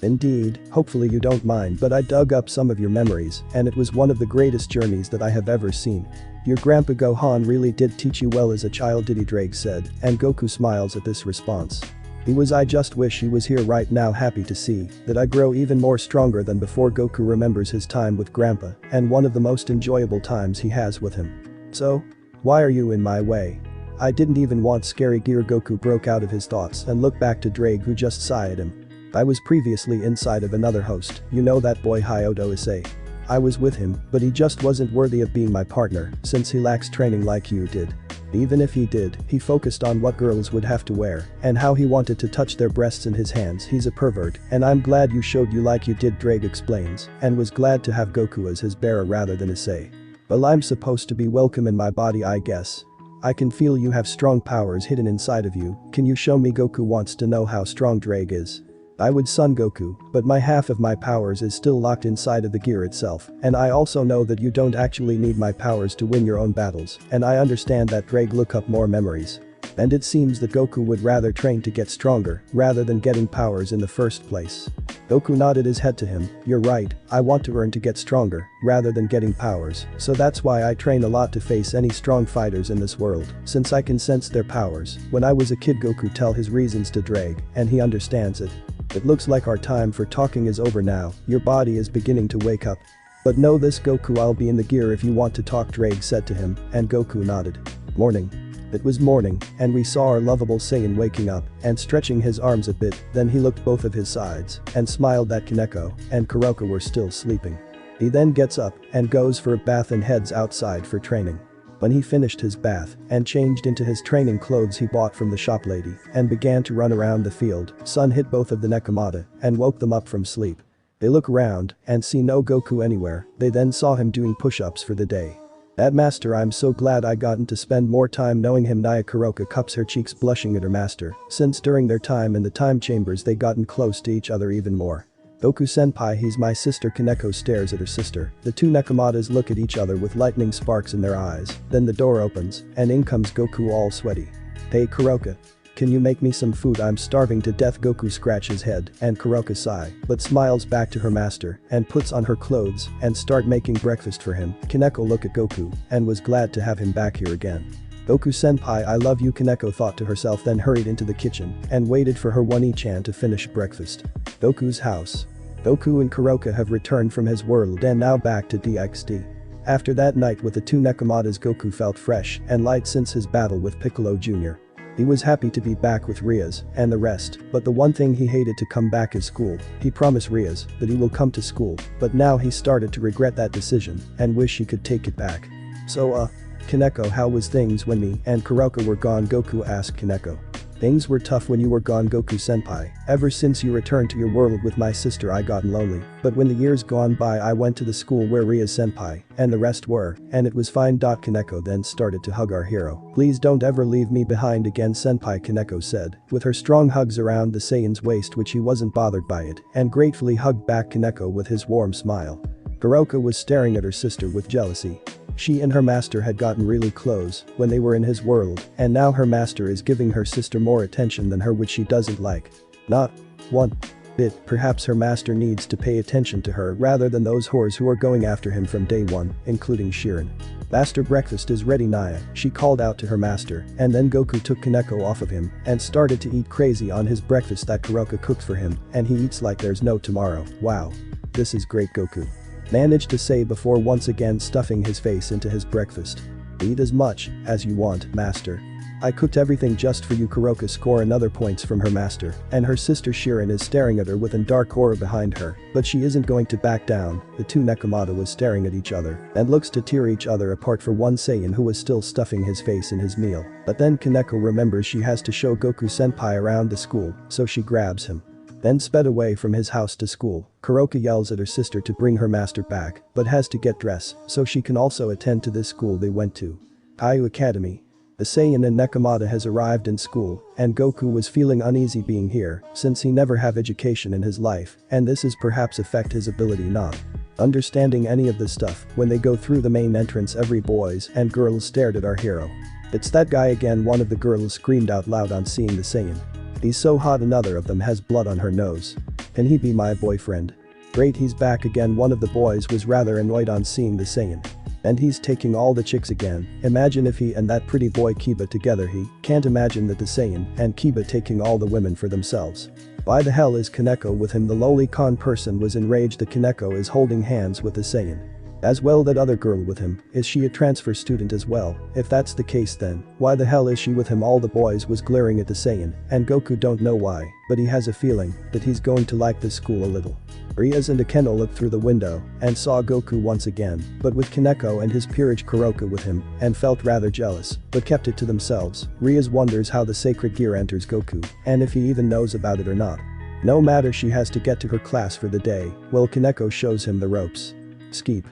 Indeed, hopefully you don't mind, but I dug up some of your memories and it was one of the greatest journeys that I have ever seen. Your grandpa Gohan really did teach you well as a child, did he? Drake said, and Goku smiles at this response. He was. I just wish he was here right now, happy to see that I grow even more stronger than before. Goku remembers his time with grandpa and one of the most enjoyable times he has with him. So? Why are you in my way? I didn't even want scary gear. Goku broke out of his thoughts and looked back to Drake, who just sighed at him. I was previously inside of another host, you know that boy Hyoto Issei. I was with him, but he just wasn't worthy of being my partner since he lacks training like you did. Even if he did, he focused on what girls would have to wear and how he wanted to touch their breasts in his hands. He's a pervert and I'm glad you showed you like you did, Drake explains, and was glad to have Goku as his bearer rather than Issei. Well, I'm supposed to be welcome in my body, I guess. I can feel you have strong powers hidden inside of you. Can you show me? Goku wants to know how strong Drake is. I would, son Goku, but my half of my powers is still locked inside of the gear itself, and I also know that you don't actually need my powers to win your own battles, and I understand that. Drake look up more memories. And it seems that Goku would rather train to get stronger rather than getting powers in the first place. Goku nodded his head to him. You're right, I want to earn to get stronger rather than getting powers, so that's why I train a lot to face any strong fighters in this world, since I can sense their powers. When I was a kid, Goku tell his reasons to Drake, and he understands it. It looks like our time for talking is over now. Your body is beginning to wake up. But know this, Goku, I'll be in the gear if you want to talk, Drake said to him, and Goku nodded. Morning. It was morning, and we saw our lovable Saiyan waking up and stretching his arms a bit, then he looked both of his sides and smiled that Kaneko and Kuroko were still sleeping. He then gets up and goes for a bath and heads outside for training. When he finished his bath and changed into his training clothes he bought from the shop lady and began to run around the field, sun hit both of the Nekomata and woke them up from sleep. They look around and see no Goku anywhere, they then saw him doing push-ups for the day. That master, I'm so glad I gotten to spend more time knowing him. Naya Kuroka cups her cheeks blushing at her master, since during their time in the time chambers they gotten close to each other even more. Goku senpai, he's my sister. Kaneko stares at her sister. The two Nekomatas look at each other with lightning sparks in their eyes, then the door opens and in comes Goku all sweaty. Hey Kuroka. Can you make me some food? I'm starving to death. Goku scratches his head and Kuroka sigh but smiles back to her master and puts on her clothes and start making breakfast for him. Kaneko look at Goku and was glad to have him back here again. Goku senpai, I love you, Kaneko thought to herself, then hurried into the kitchen and waited for her One-chan to finish breakfast. Goku's house. Goku and Kuroka have returned from his world and now back to DxD. After that night with the two Nekomatas, Goku felt fresh and light since his battle with Piccolo Jr. He was happy to be back with Rias and the rest, but the one thing he hated to come back is school. He promised Rias that he will come to school, but now he started to regret that decision and wish he could take it back. So Kaneko, how was things when me and Kuroka were gone? Goku asked Kaneko. Things were tough when you were gone, Goku senpai. Ever since you returned to your world with my sister I gotten lonely, but when the years gone by I went to the school where Ria senpai and the rest were, and it was fine. Kaneko then started to hug our hero. Please don't ever leave me behind again senpai, Kaneko said, with her strong hugs around the Saiyan's waist, which he wasn't bothered by it and gratefully hugged back Kaneko with his warm smile. Kuroka was staring at her sister with jealousy. She and her master had gotten really close when they were in his world, and now her master is giving her sister more attention than her, which she doesn't like. Not one bit. Perhaps her master needs to pay attention to her rather than those whores who are going after him from day one, including Shirin. Master, breakfast is ready, Naya, she called out to her master, and then Goku took Kaneko off of him and started to eat crazy on his breakfast that Kuroka cooked for him, and he eats like there's no tomorrow. Wow. This is great, Goku managed to say before once again stuffing his face into his breakfast. Eat as much as you want, master. I cooked everything just for you. Kuroka score another points from her master, and her sister Shirin is staring at her with a dark aura behind her, but she isn't going to back down. The two Nekomata was staring at each other and looks to tear each other apart for one Saiyan who was still stuffing his face in his meal. But then Kaneko remembers she has to show Goku senpai around the school, so she grabs him. Then sped away from his house to school. Kuroka yells at her sister to bring her master back, but has to get dressed so she can also attend to this school they went to. Kaiju Academy. The Saiyan and Nekomata has arrived in school, and Goku was feeling uneasy being here since he never have education in his life, and this is perhaps affect his ability not understanding any of this stuff. When they go through the main entrance, every boys and girls stared at our hero. It's that guy again, one of the girls screamed out loud on seeing the Saiyan. He's so hot, another of them has blood on her nose. Can he be my boyfriend? Great, he's back again. One of the boys was rather annoyed on seeing the Saiyan. And he's taking all the chicks again. Imagine if he and that pretty boy Kiba together. He can't imagine that the Saiyan and Kiba taking all the women for themselves. Why the hell is Kaneko with him? The lowly con person was enraged that Kaneko is holding hands with the Saiyan. As well, that other girl with him, is she a transfer student as well? If that's the case, then why the hell is she with him? All the boys was glaring at the Saiyan, and Goku don't know why, but he has a feeling that he's going to like this school a little. Rias and Akeno looked through the window and saw Goku once again, but with Kaneko and his peerage Kuroka with him, and felt rather jealous, but kept it to themselves. Rias wonders how the sacred gear enters Goku, and if he even knows about it or not. No matter, she has to get to her class for the day, while Kaneko shows him the ropes. Skeep.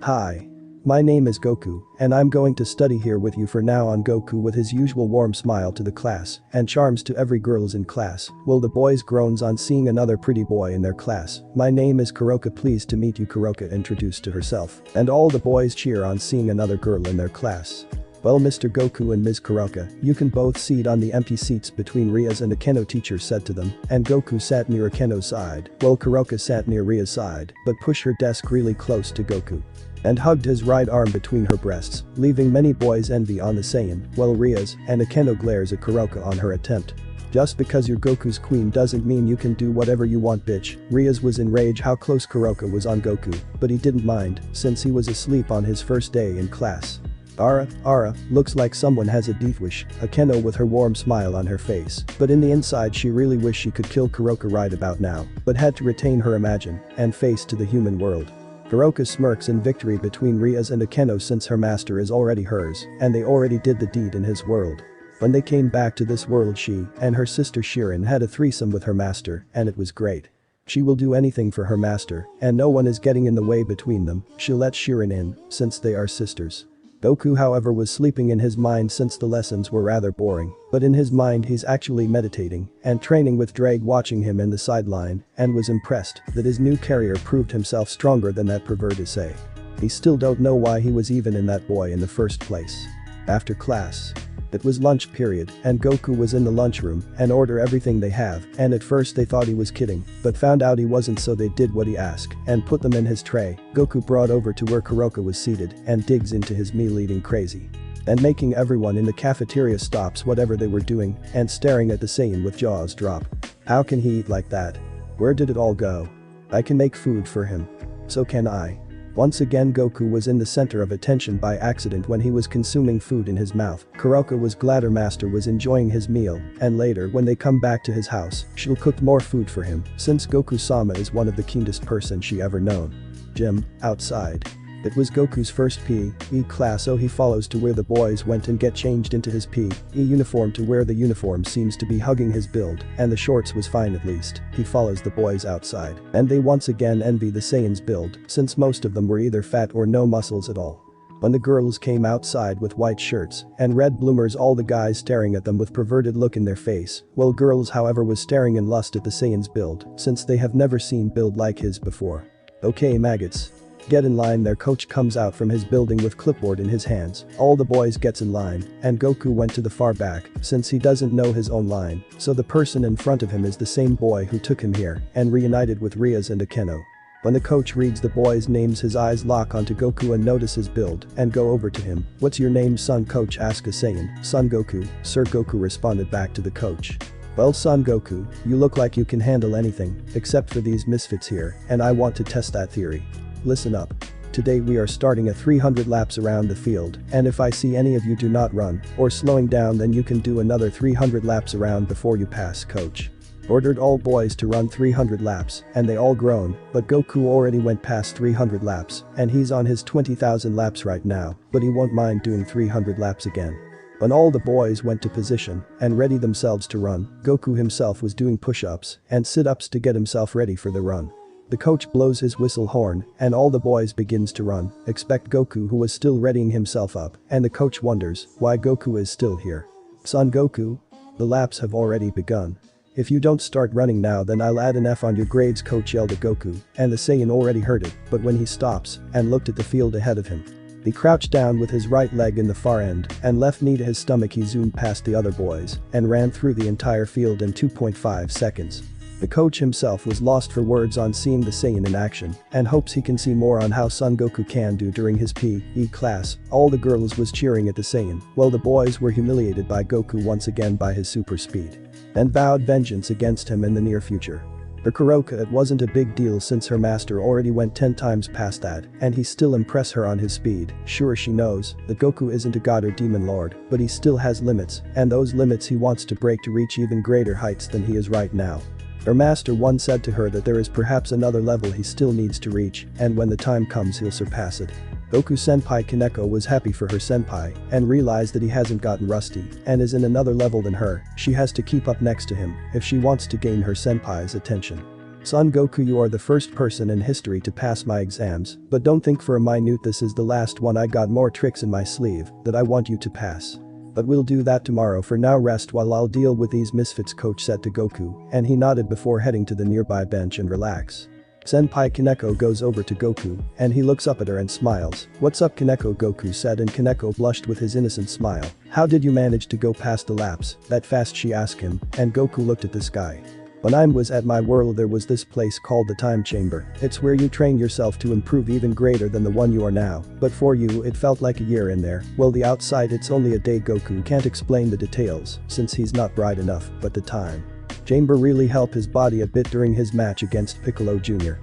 Hi. My name is Goku, and I'm going to study here with you for now on. Goku with his usual warm smile to the class and charms to every girls in class, while the boys groans on seeing another pretty boy in their class. My name is Kuroka, pleased to meet you. Kuroka introduced to herself, and all the boys cheer on seeing another girl in their class. Well, Mr. Goku and Ms. Kuroka, you can both seat on the empty seats between Rias and Akeno, teacher said to them, and Goku sat near Akeno's side, while Kuroka sat near Ria's side, but pushed her desk really close to Goku and hugged his right arm between her breasts, leaving many boys envy on the Saiyan, while Rias and Akeno glares at Kuroka on her attempt. Just because you're Goku's queen doesn't mean you can do whatever you want, bitch. Rias was enraged how close Kuroka was on Goku, but he didn't mind since he was asleep on his first day in class. Ara, looks like someone has a deep wish, Akeno with her warm smile on her face, but in the inside she really wished she could kill Kuroka right about now, but had to retain her imagine and face to the human world. Kuroka smirks in victory between Rias and Akeno since her master is already hers, and they already did the deed in his world. When they came back to this world she and her sister Shirin had a threesome with her master, and it was great. She will do anything for her master, and no one is getting in the way between them, she'll let Shirin in, since they are sisters. Goku however was sleeping in his mind since the lessons were rather boring, but in his mind he's actually meditating and training with Drake watching him in the sideline and was impressed that his new carrier proved himself stronger than that perverted say. He still don't know why he was even in that boy in the first place. After class. It was lunch period and Goku was in the lunchroom and order everything they have, and at first they thought he was kidding but found out he wasn't, so they did what he asked and put them in his tray. Goku brought over to where Kuroka was seated and digs into his meal eating crazy. And making everyone in the cafeteria stops whatever they were doing and staring at the Saiyan with jaws drop. How can he eat like that? Where did it all go? I can make food for him. So can I. Once again Goku was in the center of attention by accident when he was consuming food in his mouth. Kuroka was glad her master was enjoying his meal, and later when they come back to his house, she'll cook more food for him since Goku-sama is one of the keenest person she ever known. Gym, outside. It was Goku's first PE class, so he follows to where the boys went and get changed into his PE uniform to where the uniform seems to be hugging his build and the shorts was fine at least. He follows the boys outside and they once again envy the Saiyan's build since most of them were either fat or no muscles at all. When the girls came outside with white shirts and red bloomers, all the guys staring at them with perverted look in their face, while girls however was staring in lust at the Saiyan's build since they have never seen build like his before. Okay maggots. Get in line, their coach comes out from his building with clipboard in his hands. All the boys gets in line and Goku went to the far back since he doesn't know his own line, so the person in front of him is the same boy who took him here and reunited with Rias and Akeno. When the coach reads the boys' names his eyes lock onto Goku and notice his build and go over to him. What's your name son? Coach asked a Saiyan. Son Goku, sir. Goku responded back to the coach. Well son Goku, you look like you can handle anything except for these misfits here and I want to test that theory. Listen up. Today we are starting a 300 laps around the field, and if I see any of you do not run or slowing down, then you can do another 300 laps around before you pass. Coach ordered all boys to run 300 laps and they all groaned, but Goku already went past 300 laps and he's on his 20,000 laps right now, but he won't mind doing 300 laps again. When all the boys went to position and ready themselves to run, Goku himself was doing push-ups and sit-ups to get himself ready for the run. The coach blows his whistle horn and all the boys begins to run, except Goku who was still readying himself up, and the coach wonders why Goku is still here. Son Goku? The laps have already begun. If you don't start running now then I'll add an F on your grades, coach yelled at Goku, and the Saiyan already heard it, but when he stops and looked at the field ahead of him. He crouched down with his right leg in the far end and left knee to his stomach. He zoomed past the other boys and ran through the entire field in 2.5 seconds. The coach himself was lost for words on seeing the Saiyan in action and hopes he can see more on how Son Goku can do during his PE class. All the girls was cheering at the Saiyan while the boys were humiliated by Goku once again by his super speed and vowed vengeance against him in the near future. For Kuroka it wasn't a big deal since her master already went 10 times past that and he still impress her on his speed. Sure, she knows that Goku isn't a god or demon lord, but he still has limits and those limits he wants to break to reach even greater heights than he is right now. Her master once said to her that there is perhaps another level he still needs to reach and when the time comes he'll surpass it. Goku senpai Kaneko was happy for her senpai and realized that he hasn't gotten rusty and is in another level than her. She has to keep up next to him if she wants to gain her senpai's attention. Son Goku, you are the first person in history to pass my exams, but don't think for a minute this is the last one. I got more tricks in my sleeve that I want you to pass. But we'll do that tomorrow. For now rest while I'll deal with these misfits, coach said to Goku, and he nodded before heading to the nearby bench and relax. Senpai Kaneko goes over to Goku and he looks up at her and smiles. What's up Kaneko? Goku said, and Kaneko blushed with his innocent smile. How did you manage to go past the laps that fast? She asked him, and Goku looked at the sky. When I was at my world there was this place called the Time Chamber. It's where you train yourself to improve even greater than the one you are now, but for you it felt like a year in there. Well, the outside it's only a day. Goku can't explain the details since he's not bright enough, but the Time Chamber really helped his body a bit during his match against Piccolo Jr.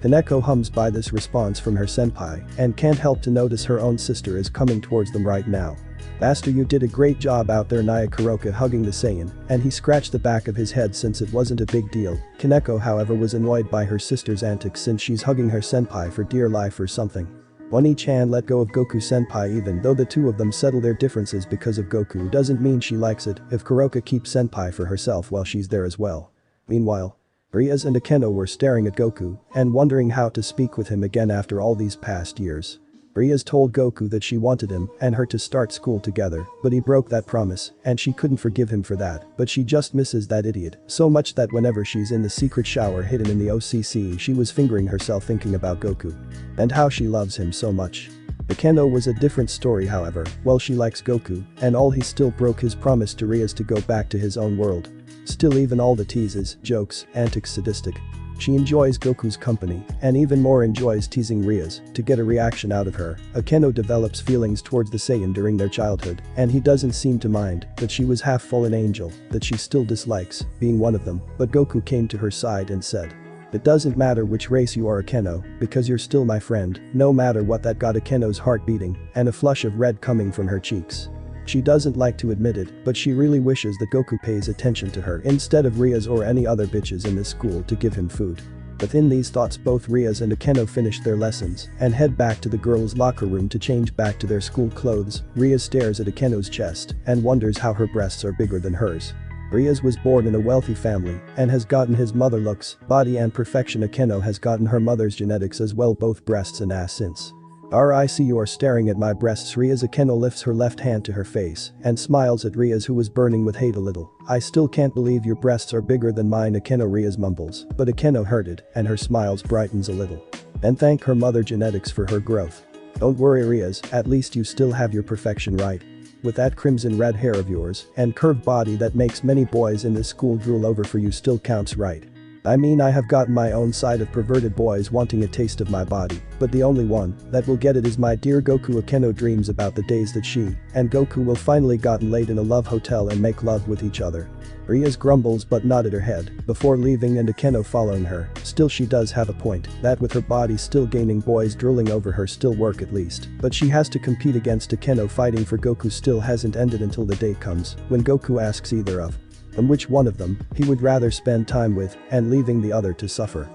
Kaneko hums by this response from her senpai and can't help to notice her own sister is coming towards them right now. Master, you did a great job out there, Nia Kuroka hugging the Saiyan, and he scratched the back of his head since it wasn't a big deal. Kaneko however was annoyed by her sister's antics since she's hugging her senpai for dear life or something. One each hand let go of Goku senpai. Even though the two of them settle their differences because of Goku doesn't mean she likes it if Kuroka keeps senpai for herself while she's there as well. Meanwhile, Rias and Akeno were staring at Goku and wondering how to speak with him again after all these past years. Rias told Goku that she wanted him and her to start school together, but he broke that promise and she couldn't forgive him for that, but she just misses that idiot so much that whenever she's in the secret shower hidden in the OCC she was fingering herself thinking about Goku and how she loves him so much. Akeno was a different story however. Well, she likes Goku and all, he still broke his promise to Rias to go back to his own world. Still, even all the teases, jokes, antics sadistic. She enjoys Goku's company and even more enjoys teasing Rias to get a reaction out of her. Akeno develops feelings towards the Saiyan during their childhood and he doesn't seem to mind that she was half fallen angel that she still dislikes being one of them, but Goku came to her side and said, "It doesn't matter which race you are, Akeno, because you're still my friend," no matter what. That got Akeno's heart beating and a flush of red coming from her cheeks. She doesn't like to admit it, but she really wishes that Goku pays attention to her instead of Rias or any other bitches in this school to give him food. Within these thoughts, both Rias and Akeno finish their lessons and head back to the girls' locker room to change back to their school clothes. Rias stares at Akeno's chest and wonders how her breasts are bigger than hers. Rias was born in a wealthy family and has gotten his mother looks, body and perfection. Akeno has gotten her mother's genetics as well, both breasts and ass since. I see you are staring at my breasts, Rias. Akeno lifts her left hand to her face and smiles at Rias, who was burning with hate a little. "I still can't believe your breasts are bigger than mine, Akeno," Rias mumbles, but Akeno heard it and her smiles brightens a little. And thank her mother genetics for her growth. "Don't worry, Rias, at least you still have your perfection, right? With that crimson red hair of yours and curved body that makes many boys in this school drool over for you still counts, right? I mean, I have gotten my own side of perverted boys wanting a taste of my body, but the only one that will get it is my dear Goku." Akeno dreams about the days that she and Goku will finally gotten laid in a love hotel and make love with each other. Rias grumbles but nodded her head before leaving and Akeno following her. Still, she does have a point that with her body still gaining, boys drooling over her still work at least, but she has to compete against Akeno. Fighting for Goku still hasn't ended until the day comes when Goku asks either of and which one of them he would rather spend time with and leaving the other to suffer.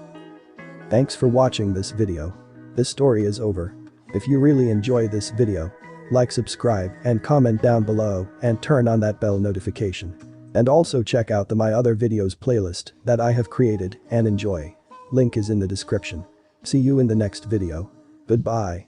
Thanks for watching this video. This story is over. If you really enjoy this video, like, subscribe and comment down below and turn on that bell notification. And also check out the My Other Videos playlist that I have created and enjoy. Link is in the description. See you in the next video. Goodbye.